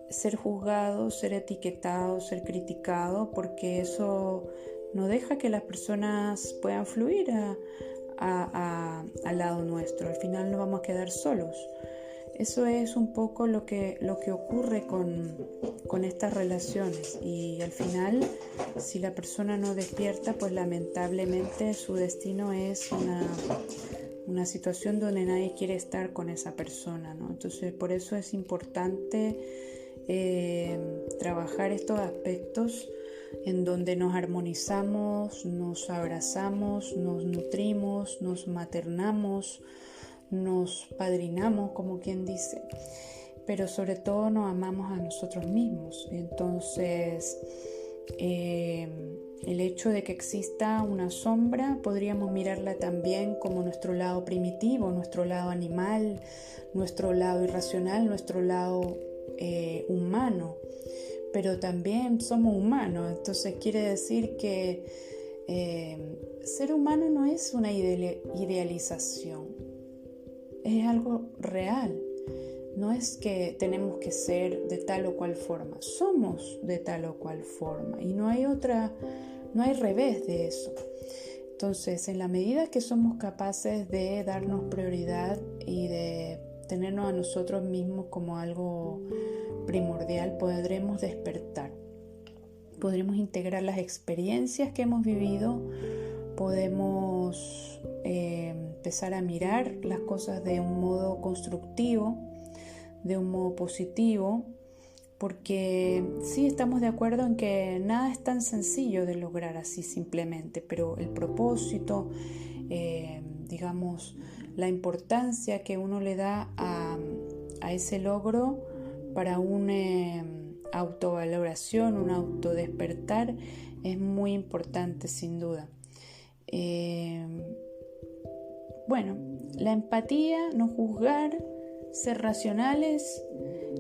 ser juzgado, ser etiquetado, ser criticado, porque eso no deja que las personas puedan fluir al lado nuestro. Al final nos vamos a quedar solos. Eso es un poco lo que ocurre con estas relaciones, y al final, si la persona no despierta, pues lamentablemente su destino es una situación donde nadie quiere estar con esa persona, ¿no? Entonces, por eso es importante trabajar estos aspectos en donde nos armonizamos, nos abrazamos, nos nutrimos, nos maternamos, nos padrinamos, como quien dice, pero sobre todo nos amamos a nosotros mismos. Entonces, el hecho de que exista una sombra, podríamos mirarla también como nuestro lado primitivo, nuestro lado animal, nuestro lado irracional, nuestro lado humano, pero también somos humanos. Entonces quiere decir que ser humano no es una idealización, es algo real. No es que tenemos que ser de tal o cual forma, somos de tal o cual forma, y no hay revés de eso. Entonces, en la medida que somos capaces de darnos prioridad y de tenernos a nosotros mismos como algo primordial, podremos despertar, podremos integrar las experiencias que hemos vivido, podemos empezar a mirar las cosas de un modo constructivo, de un modo positivo, porque sí estamos de acuerdo en que nada es tan sencillo de lograr así simplemente, pero el propósito, digamos, la importancia que uno le da a ese logro para una autovaloración, un autodespertar, es muy importante sin duda. Bueno, la empatía, no juzgar, ser racionales,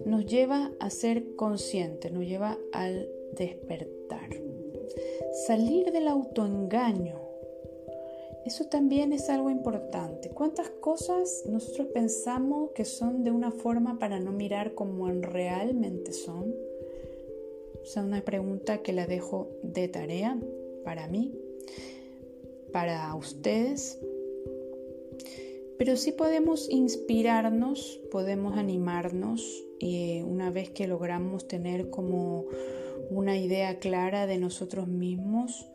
nos lleva a ser conscientes, nos lleva al despertar. Salir del autoengaño, eso también es algo importante. ¿Cuántas cosas nosotros pensamos que son de una forma para no mirar como realmente son? Es una pregunta que la dejo de tarea para mí, para ustedes. Pero sí podemos inspirarnos, podemos animarnos y una vez que logramos tener como una idea clara de nosotros mismos,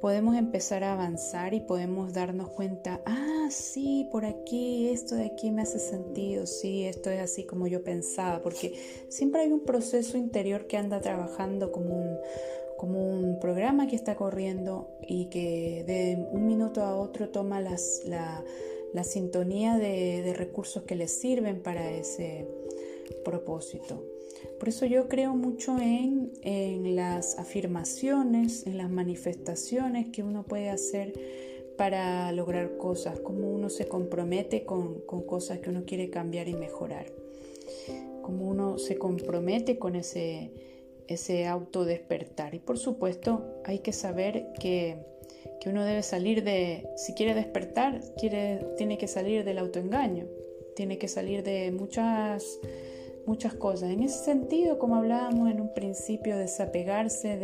podemos empezar a avanzar y podemos darnos cuenta, sí, por aquí, esto de aquí me hace sentido, sí, esto es así como yo pensaba, porque siempre hay un proceso interior que anda trabajando como un programa que está corriendo y que de un minuto a otro toma la sintonía de recursos que les sirven para ese propósito. Por eso yo creo mucho en las afirmaciones, en las manifestaciones que uno puede hacer para lograr cosas, cómo uno se compromete con cosas que uno quiere cambiar y mejorar, cómo uno se compromete con ese autodespertar. Y por supuesto hay que saber que uno debe salir si quiere despertar, tiene que salir del autoengaño, tiene que salir de muchas cosas. En ese sentido, como hablábamos en un principio, desapegarse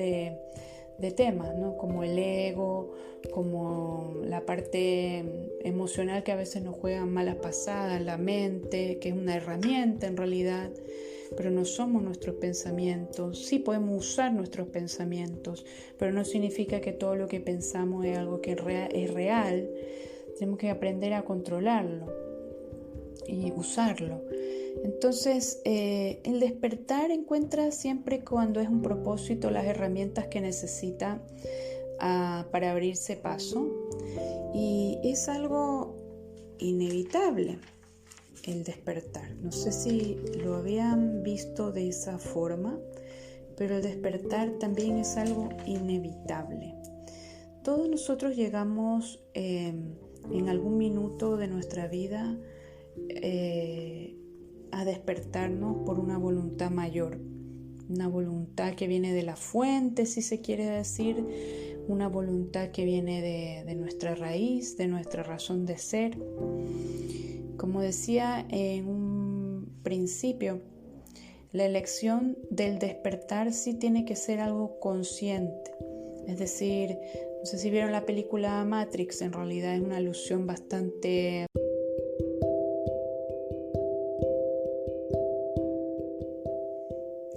de temas, ¿no? Como el ego, como la parte emocional que a veces nos juegan malas pasadas, la mente, que es una herramienta en realidad, pero no somos nuestros pensamientos. Sí podemos usar nuestros pensamientos, pero no significa que todo lo que pensamos es algo que es real. Tenemos que aprender a controlarlo y usarlo. Entonces, el despertar encuentra siempre, cuando es un propósito, las herramientas que necesita para abrirse paso, y es algo inevitable el despertar. No sé si lo habían visto de esa forma, pero el despertar también es algo inevitable. Todos nosotros llegamos en algún minuto de nuestra vida a despertarnos por una voluntad mayor, una voluntad que viene de la fuente, si se quiere decir, una voluntad que viene de nuestra raíz, de nuestra razón de ser. Como decía en un principio, la elección del despertar sí tiene que ser algo consciente. Es decir, no sé si vieron la película Matrix, en realidad es una alusión bastante...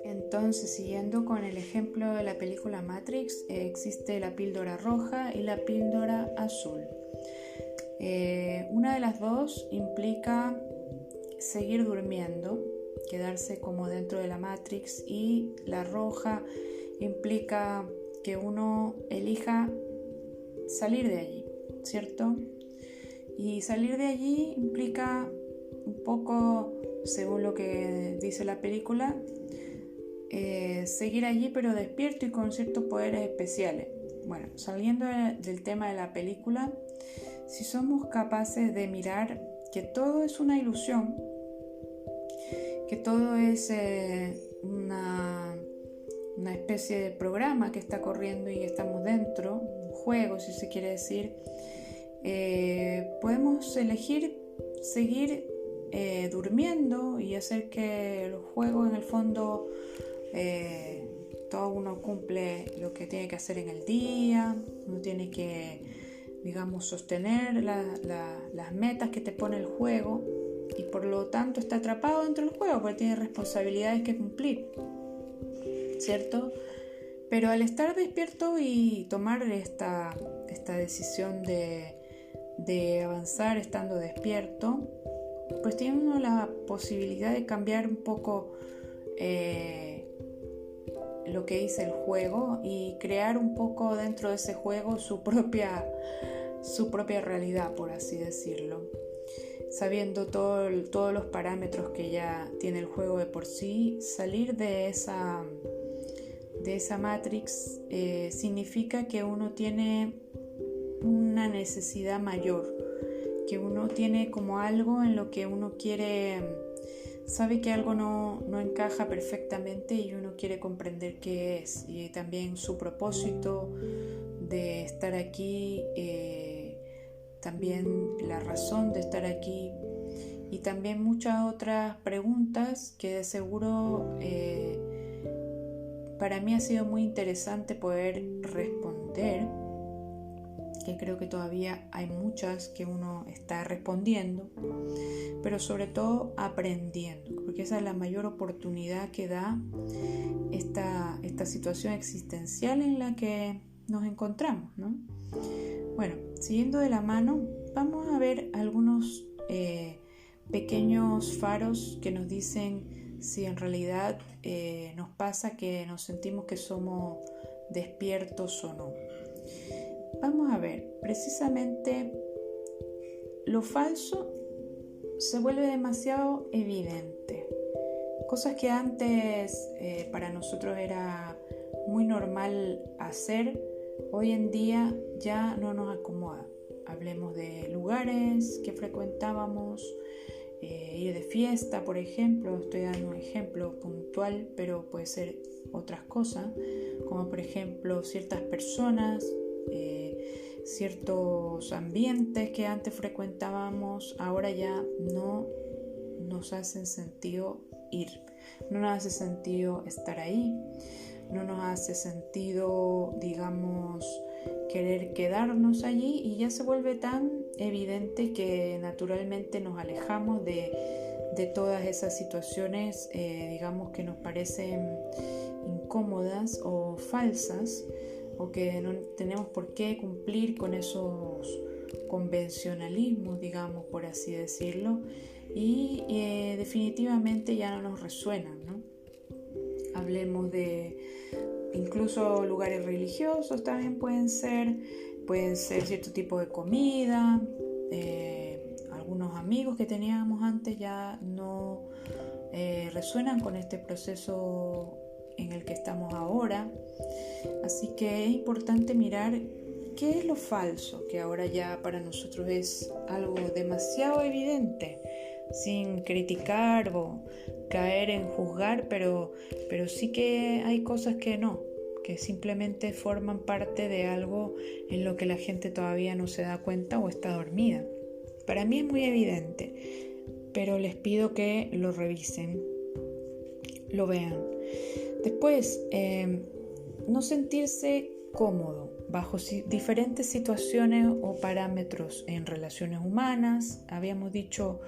Entonces, siguiendo con el ejemplo de la película Matrix, existe la píldora roja y la píldora azul. Una de las dos implica seguir durmiendo, quedarse como dentro de la Matrix, y la roja implica que uno elija salir de allí, ¿cierto? Y salir de allí implica un poco, según lo que dice la película, seguir allí pero despierto y con ciertos poderes especiales. Bueno, saliendo del tema de la película, si somos capaces de mirar que todo es una ilusión, que todo es una especie de programa que está corriendo y estamos dentro, un juego si se quiere decir, podemos elegir seguir durmiendo y hacer que el juego en el fondo todo uno cumple lo que tiene que hacer en el día, uno tiene que, digamos, sostener las metas que te pone el juego, y por lo tanto está atrapado dentro del juego porque tiene responsabilidades que cumplir, ¿cierto? Pero al estar despierto y tomar esta decisión de avanzar estando despierto, pues tiene uno la posibilidad de cambiar un poco lo que dice el juego y crear un poco dentro de ese juego su propia su propia realidad, por así decirlo. Sabiendo todos los parámetros que ya tiene el juego de por sí, salir de esa Matrix significa que uno tiene una necesidad mayor, que uno tiene como algo en lo que uno quiere, sabe que algo no encaja perfectamente y uno quiere comprender qué es, y también su propósito de estar aquí, también la razón de estar aquí, y también muchas otras preguntas que de seguro para mí ha sido muy interesante poder responder, que creo que todavía hay muchas que uno está respondiendo, pero sobre todo aprendiendo, porque esa es la mayor oportunidad que da esta situación existencial en la que nos encontramos, ¿no? Bueno, siguiendo de la mano, vamos a ver algunos pequeños faros que nos dicen si en realidad nos pasa que nos sentimos que somos despiertos o no. Vamos a ver, precisamente lo falso se vuelve demasiado evidente. Cosas que antes para nosotros era muy normal hacer, hoy en día ya no nos acomoda. Hablemos de lugares que frecuentábamos, ir de fiesta, por ejemplo. Estoy dando un ejemplo puntual, pero puede ser otras cosas, como por ejemplo ciertas personas, ciertos ambientes que antes frecuentábamos, ahora ya no nos hacen sentido ir, no nos hace sentido estar ahí, no nos hace sentido, digamos, querer quedarnos allí, y ya se vuelve tan evidente que naturalmente nos alejamos de todas esas situaciones, digamos, que nos parecen incómodas o falsas, o que no tenemos por qué cumplir con esos convencionalismos, digamos, por así decirlo, y definitivamente ya no nos resuenan, ¿no? Hablemos de incluso lugares religiosos, también pueden ser cierto tipo de comida, algunos amigos que teníamos antes ya no resuenan con este proceso en el que estamos ahora. Así que es importante mirar qué es lo falso, que ahora ya para nosotros es algo demasiado evidente, sin criticar o caer en juzgar, pero sí que hay cosas que no, que simplemente forman parte de algo en lo que la gente todavía no se da cuenta o está dormida. Para mí es muy evidente, pero les pido que lo revisen, lo vean. Después, no sentirse cómodo bajo diferentes situaciones o parámetros en relaciones humanas. Habíamos dicho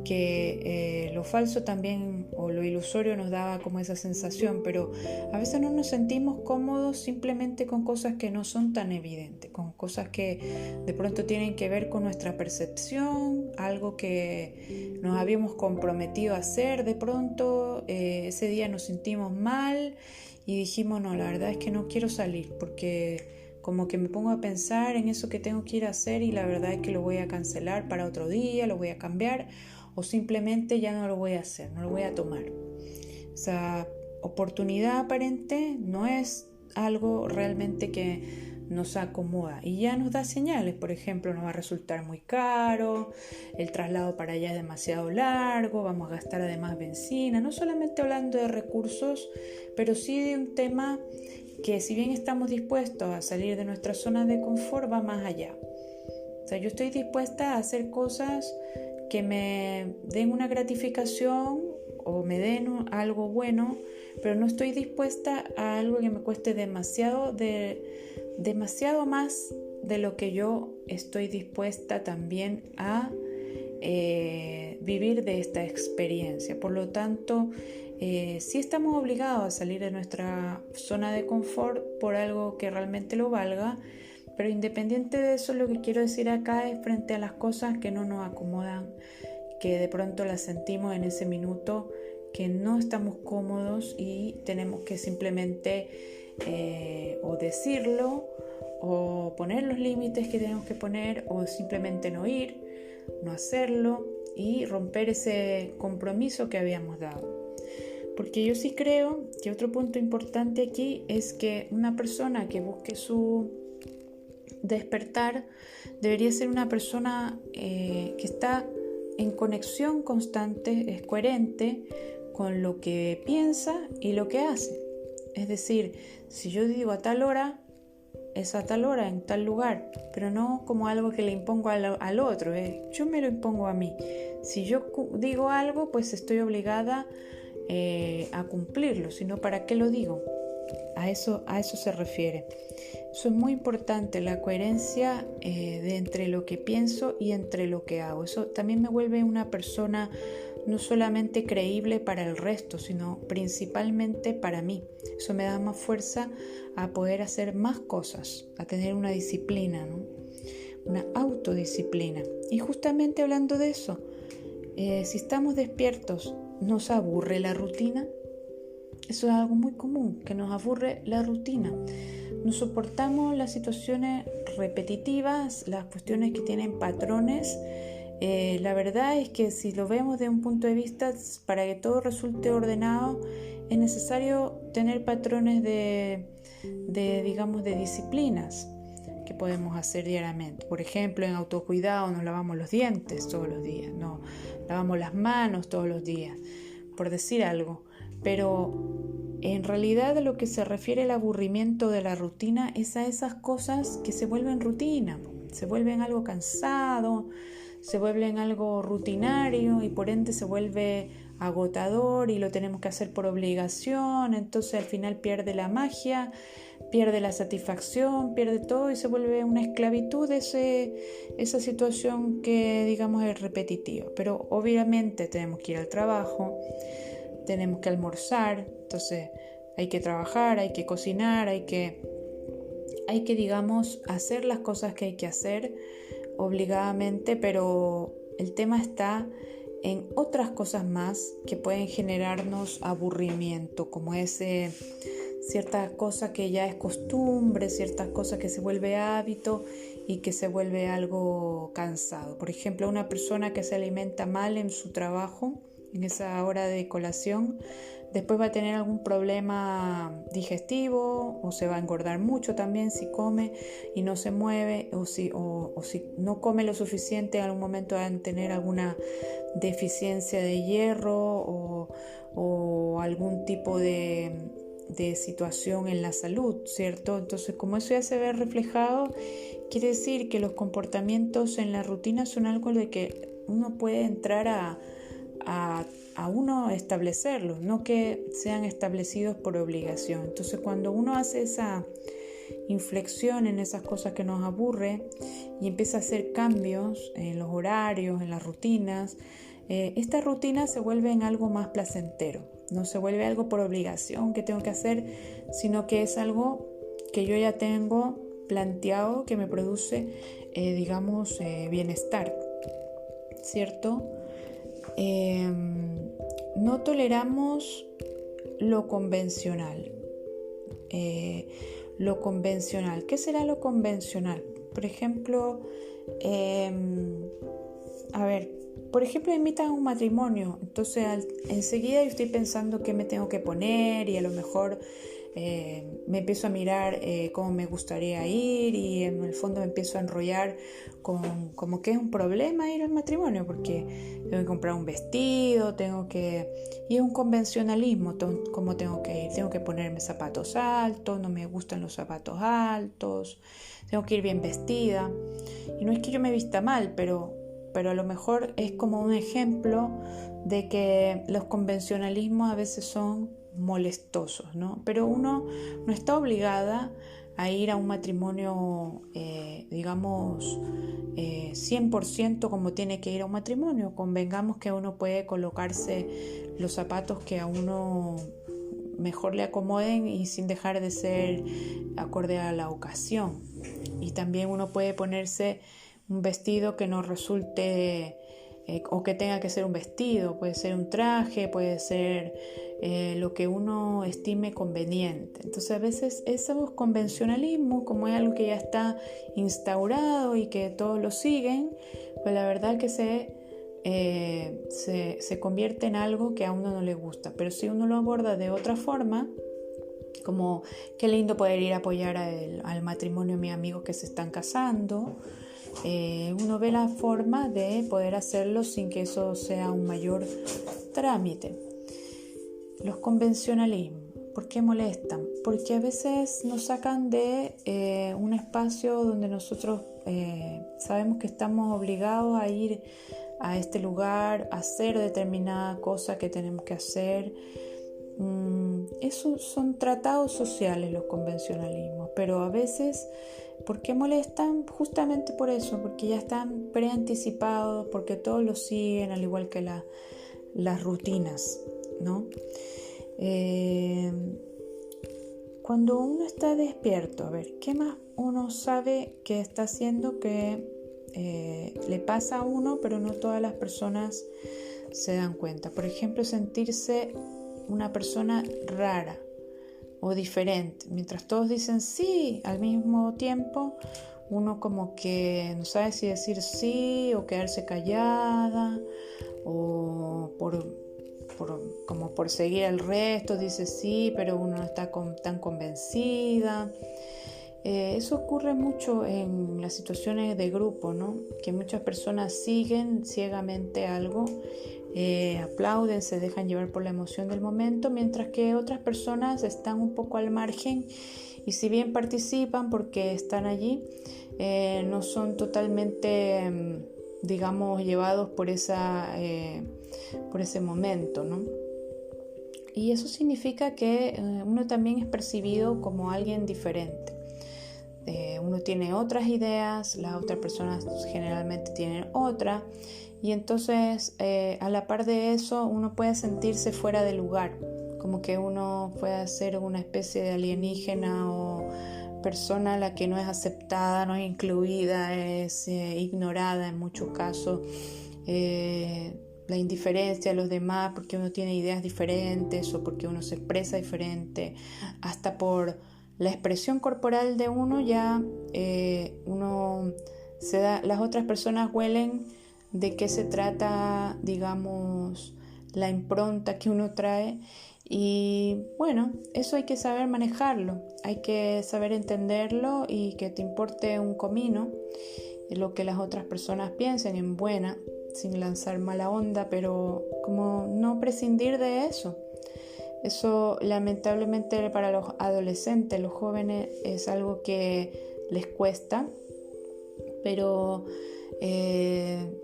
que lo falso también, o lo ilusorio, nos daba como esa sensación, pero a veces no nos sentimos cómodos simplemente con cosas que no son tan evidentes, con cosas que de pronto tienen que ver con nuestra percepción, algo que nos habíamos comprometido a hacer. De pronto ese día nos sentimos mal y dijimos, no, la verdad es que no quiero salir porque como que me pongo a pensar en eso que tengo que ir a hacer y la verdad es que lo voy a cancelar para otro día, lo voy a cambiar, o simplemente ya no lo voy a hacer, no lo voy a tomar. Esa oportunidad aparente no es algo realmente que nos acomoda y ya nos da señales. Por ejemplo, nos va a resultar muy caro, el traslado para allá es demasiado largo, vamos a gastar además benzina, no solamente hablando de recursos, pero sí de un tema que, si bien estamos dispuestos a salir de nuestra zona de confort, va más allá. O sea, yo estoy dispuesta a hacer cosas que me den una gratificación o me den algo bueno, pero no estoy dispuesta a algo que me cueste demasiado más de lo que yo estoy dispuesta también a vivir de esta experiencia. Por lo tanto, sí estamos obligados a salir de nuestra zona de confort por algo que realmente lo valga, pero independiente de eso, lo que quiero decir acá es frente a las cosas que no nos acomodan, que de pronto las sentimos en ese minuto, que no estamos cómodos y tenemos que simplemente o decirlo o poner los límites que tenemos que poner, o simplemente no ir, no hacerlo y romper ese compromiso que habíamos dado. Porque yo sí creo que otro punto importante aquí es que una persona que busque su despertar debería ser una persona que está en conexión constante, es coherente con lo que piensa y lo que hace. Es decir, si yo digo a tal hora, es a tal hora, en tal lugar, pero no como algo que le impongo al otro, yo me lo impongo a mí. Si yo digo algo, pues estoy obligada a cumplirlo, sino ¿para qué lo digo? A eso se refiere. Eso es muy importante, la coherencia de entre lo que pienso y entre lo que hago. Eso también me vuelve una persona no solamente creíble para el resto, sino principalmente para mí. Eso me da más fuerza a poder hacer más cosas, a tener una disciplina, ¿no? Una autodisciplina. Y justamente hablando de eso, si estamos despiertos, ¿nos aburre la rutina? Eso es algo muy común, que nos aburre la rutina. No soportamos las situaciones repetitivas, las cuestiones que tienen patrones. La verdad es que si lo vemos de un punto de vista, para que todo resulte ordenado, es necesario tener patrones de disciplinas que podemos hacer diariamente. Por ejemplo, en autocuidado nos lavamos los dientes todos los días, nos lavamos las manos todos los días, por decir algo. Pero en realidad a lo que se refiere el aburrimiento de la rutina es a esas cosas que se vuelven rutina, se vuelven algo cansado, se vuelven algo rutinario y por ende se vuelve agotador y lo tenemos que hacer por obligación. Entonces al final pierde la magia, pierde la satisfacción, pierde todo y se vuelve una esclavitud esa situación que digamos es repetitiva. Pero obviamente tenemos que ir al trabajo, tenemos que almorzar, entonces hay que trabajar, hay que cocinar, hay que digamos hacer las cosas que hay que hacer obligadamente, pero el tema está en otras cosas más que pueden generarnos aburrimiento, como ciertas cosas que ya es costumbre, ciertas cosas que se vuelve hábito y que se vuelve algo cansado. Por ejemplo, una persona que se alimenta mal en su trabajo, en esa hora de colación, después va a tener algún problema digestivo o se va a engordar mucho también si come y no se mueve o si no come lo suficiente, en algún momento van a tener alguna deficiencia de hierro o algún tipo de situación en la salud, ¿cierto? Entonces, como eso ya se ve reflejado, quiere decir que los comportamientos en la rutina son algo de que uno puede entrar a uno establecerlos, no que sean establecidos por obligación. Entonces, cuando uno hace esa inflexión en esas cosas que nos aburre y empieza a hacer cambios en los horarios, en las rutinas, esta rutina se vuelve en algo más placentero, no se vuelve algo por obligación que tengo que hacer, sino que es algo que yo ya tengo planteado que me produce, bienestar, ¿cierto? No toleramos lo convencional. ¿Qué será lo convencional? Por ejemplo, me invitan a un matrimonio, entonces enseguida yo estoy pensando qué me tengo que poner y a lo mejor me empiezo a mirar cómo me gustaría ir y en el fondo me empiezo a enrollar como que es un problema ir al matrimonio porque tengo que comprar un vestido, y es un convencionalismo cómo tengo que ir, tengo que ponerme zapatos altos, no me gustan los zapatos altos, tengo que ir bien vestida y no es que yo me vista mal, pero a lo mejor es como un ejemplo de que los convencionalismos a veces son molestosos, ¿no? Pero uno no está obligada a ir a un matrimonio, 100% como tiene que ir a un matrimonio. Convengamos que uno puede colocarse los zapatos que a uno mejor le acomoden y sin dejar de ser acorde a la ocasión. Y también uno puede ponerse un vestido que no resulte o que tenga que ser un vestido, puede ser un traje, puede ser lo que uno estime conveniente. Entonces a veces esos convencionalismos, como es algo que ya está instaurado y que todos lo siguen, pues la verdad que se convierte en algo que a uno no le gusta. Pero si uno lo aborda de otra forma, como qué lindo poder ir a apoyar al matrimonio de mis amigos que se están casando, uno ve la forma de poder hacerlo sin que eso sea un mayor trámite. Los convencionalismos, ¿por qué molestan? Porque a veces nos sacan de un espacio donde nosotros sabemos que estamos obligados a ir a este lugar, a hacer determinada cosa que tenemos que hacer. Esos son tratados sociales, los convencionalismos, pero a veces, ¿por qué molestan? Justamente por eso, porque ya están preanticipados, porque todos lo siguen, al igual que las rutinas, ¿no? Cuando uno está despierto, a ver, ¿qué más uno sabe que está haciendo que le pasa a uno, pero no todas las personas se dan cuenta? Por ejemplo, sentirse una persona rara o diferente. Mientras todos dicen sí al mismo tiempo, uno como que no sabe si decir sí o quedarse callada, o como por seguir al resto dice sí, pero uno no está tan convencida. Eso ocurre mucho en las situaciones de grupo, ¿no? Que muchas personas siguen ciegamente algo, aplauden, se dejan llevar por la emoción del momento, mientras que otras personas están un poco al margen y si bien participan porque están allí, no son totalmente, digamos, llevados por ese momento, ¿no? Y eso significa que uno también es percibido como alguien diferente. Uno tiene otras ideas, las otras personas generalmente tienen otra, y entonces a la par de eso uno puede sentirse fuera de lugar, como que uno puede ser una especie de alienígena o persona a la que no es aceptada, no es incluida, es ignorada en muchos casos. La indiferencia a los demás porque uno tiene ideas diferentes o porque uno se expresa diferente, hasta por la expresión corporal de uno ya uno se da, las otras personas huelen de qué se trata, digamos, la impronta que uno trae, y bueno, eso hay que saber manejarlo, hay que saber entenderlo y que te importe un comino lo que las otras personas piensen en buena, sin lanzar mala onda, pero como no prescindir de eso. Eso lamentablemente para los adolescentes, los jóvenes, es algo que les cuesta, pero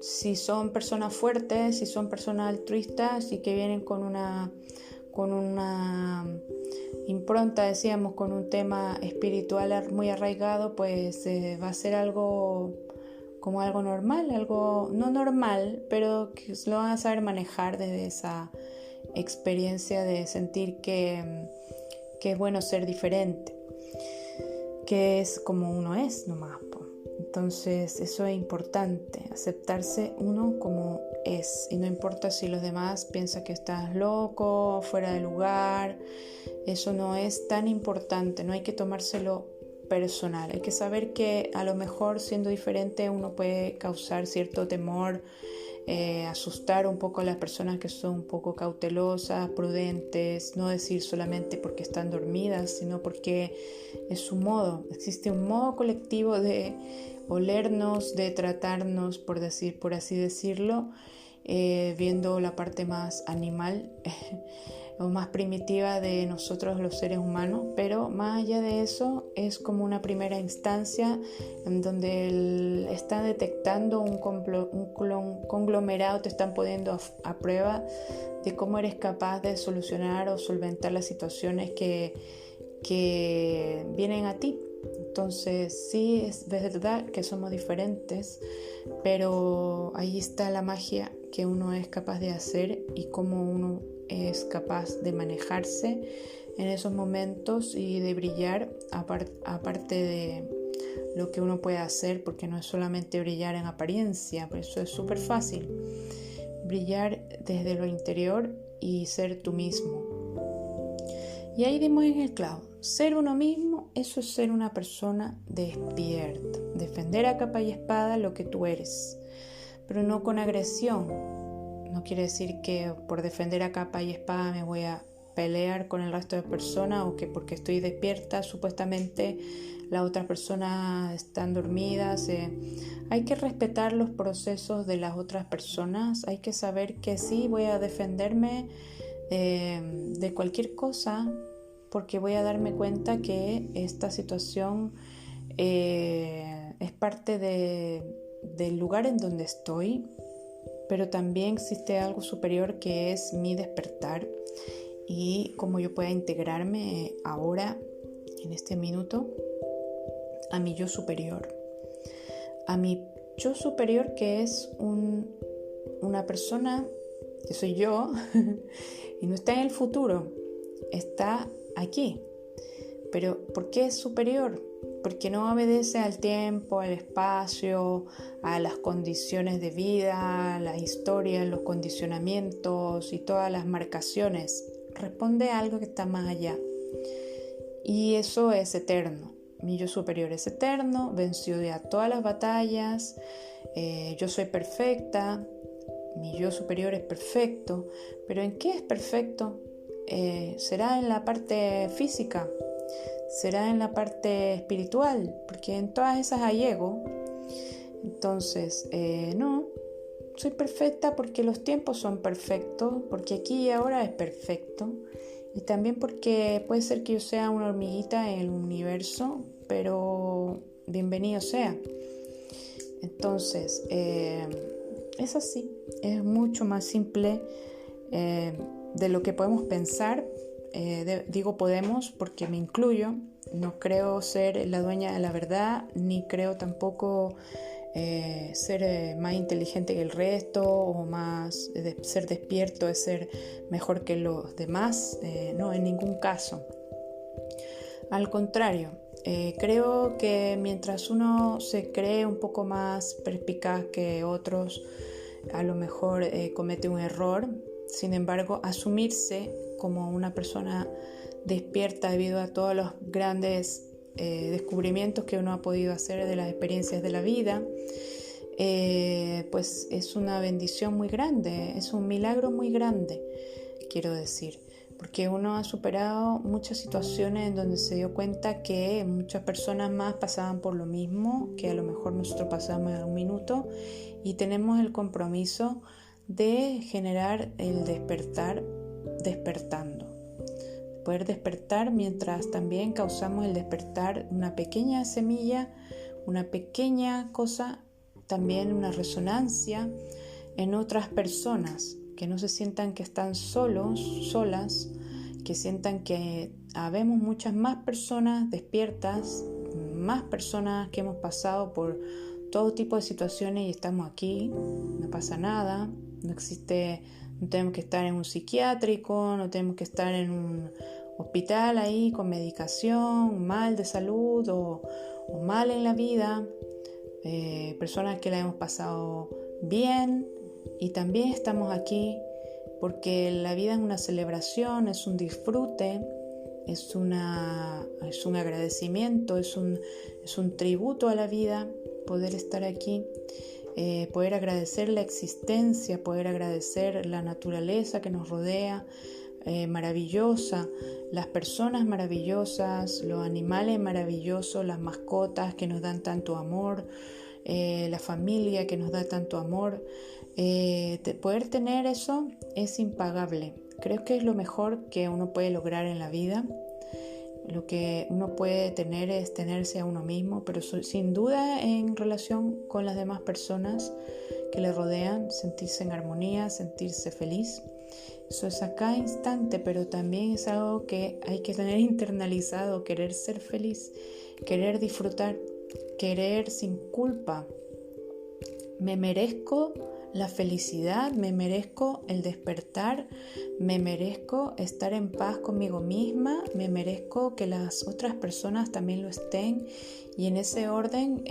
si son personas fuertes, si son personas altruistas y que vienen con una impronta, decíamos, con un tema espiritual muy arraigado, pues va a ser algo como algo normal, algo no normal, pero que lo van a saber manejar desde esa experiencia de sentir que es bueno ser diferente, que es como uno es nomás. Entonces eso es importante, aceptarse uno como es, y no importa si los demás piensan que estás loco, fuera de lugar, eso no es tan importante, no hay que tomárselo personal, hay que saber que a lo mejor siendo diferente uno puede causar cierto temor, asustar un poco a las personas que son un poco cautelosas, prudentes, no decir solamente porque están dormidas, sino porque es su modo. Existe un modo colectivo de olernos, de tratarnos, por así decirlo, viendo la parte más animal o más primitiva de nosotros los seres humanos, pero más allá de eso es como una primera instancia en donde está detectando un conglomerado, te están poniendo a prueba de cómo eres capaz de solucionar o solventar las situaciones que vienen a ti. Entonces sí, es verdad que somos diferentes, pero ahí está la magia que uno es capaz de hacer y cómo uno es capaz de manejarse en esos momentos y de brillar, aparte de lo que uno puede hacer, porque no es solamente brillar en apariencia, por eso es súper fácil brillar desde lo interior y ser tú mismo. Y ahí dimos en el clavo. Ser uno mismo, eso es ser una persona despierta. Defender a capa y espada lo que tú eres, pero no con agresión. No quiere decir que por defender a capa y espada me voy a pelear con el resto de personas, o que porque estoy despierta supuestamente las otras personas están dormidas. Hay que respetar los procesos de las otras personas. Hay que saber que sí, voy a defenderme de cualquier cosa, porque voy a darme cuenta que esta situación es parte del lugar en donde estoy, pero también existe algo superior que es mi despertar, y cómo yo pueda integrarme ahora, en este minuto, a mi yo superior. A mi yo superior, que es una persona que soy yo y no está en el futuro, está aquí. Pero ¿por qué es superior? Porque no obedece al tiempo, al espacio, a las condiciones de vida, a las historias, los condicionamientos y todas las marcaciones. Responde a algo que está más allá. Y eso es eterno. Mi yo superior es eterno, venció ya todas las batallas. Yo soy perfecta. Mi yo superior es perfecto. ¿Pero en qué es perfecto? ¿Será en la parte física? ¿Será en la parte espiritual? Porque en todas esas hay ego. Entonces, no, soy perfecta porque los tiempos son perfectos, porque aquí y ahora es perfecto, y también porque puede ser que yo sea una hormiguita en el universo, pero bienvenido sea. Entonces, es así, es mucho más simple de lo que podemos pensar. Digo podemos porque me incluyo. No creo ser la dueña de la verdad, ni creo tampoco ser más inteligente que el resto, o más ser despierto es ser mejor que los demás. No, en ningún caso. Al contrario, creo que mientras uno se cree un poco más perspicaz que otros, a lo mejor comete un error. Sin embargo, asumirse como una persona despierta debido a todos los grandes descubrimientos que uno ha podido hacer de las experiencias de la vida, pues es una bendición muy grande, es un milagro muy grande, quiero decir, porque uno ha superado muchas situaciones en donde se dio cuenta que muchas personas más pasaban por lo mismo que a lo mejor nosotros pasamos en un minuto, y tenemos el compromiso de generar el despertar despertando. Poder despertar mientras también causamos el despertar, una pequeña semilla, una pequeña cosa, también una resonancia en otras personas, que no se sientan que están solos, solas, que sientan que habemos muchas más personas despiertas, más personas que hemos pasado por todo tipo de situaciones y estamos aquí, no pasa nada, no existe, no tenemos que estar en un psiquiátrico, no tenemos que estar en un hospital ahí con medicación, mal de salud o mal en la vida. Personas que la hemos pasado bien, y también estamos aquí porque la vida es una celebración, es un disfrute, es un agradecimiento, es un tributo a la vida, poder estar aquí, poder agradecer la existencia, poder agradecer la naturaleza que nos rodea, maravillosa, las personas maravillosas, los animales maravillosos, las mascotas que nos dan tanto amor, la familia que nos da tanto amor. Poder tener eso es impagable. Creo que es lo mejor que uno puede lograr en la vida. Lo que uno puede tener es tenerse a uno mismo, pero sin duda en relación con las demás personas que le rodean, sentirse en armonía, sentirse feliz. Eso es a cada instante, pero también es algo que hay que tener internalizado: querer ser feliz, querer disfrutar, querer sin culpa. Me merezco la felicidad, me merezco el despertar, me merezco estar en paz conmigo misma, me merezco que las otras personas también lo estén, y en ese orden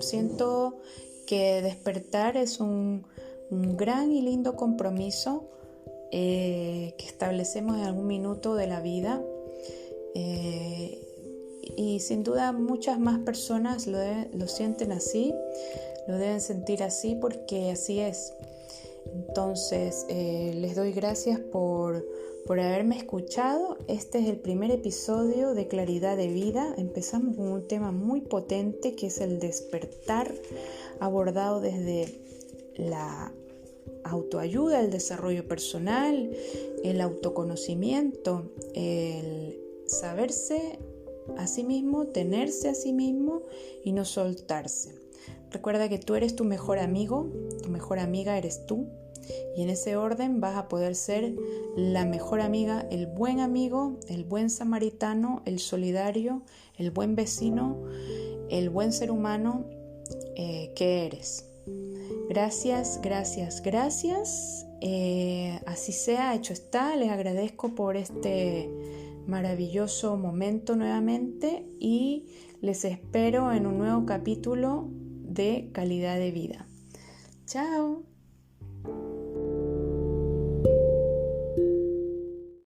siento que despertar es un gran y lindo compromiso que establecemos en algún minuto de la vida, Y sin duda muchas más personas lo sienten así, lo deben sentir así porque así es. Entonces, les doy gracias por haberme escuchado. Este es el primer episodio de Claridad de Vida. Empezamos con un tema muy potente que es el despertar, abordado desde la autoayuda, el desarrollo personal, el autoconocimiento, el saberse a sí mismo, tenerse a sí mismo y no soltarse. Recuerda que tú eres tu mejor amigo, tu mejor amiga eres tú, y en ese orden vas a poder ser la mejor amiga, el buen amigo, el buen samaritano, el solidario, el buen vecino, el buen ser humano que eres. Gracias, gracias, gracias. Así sea, hecho está. Les agradezco por este maravilloso momento nuevamente y les espero en un nuevo capítulo de Calidad de Vida. Chao.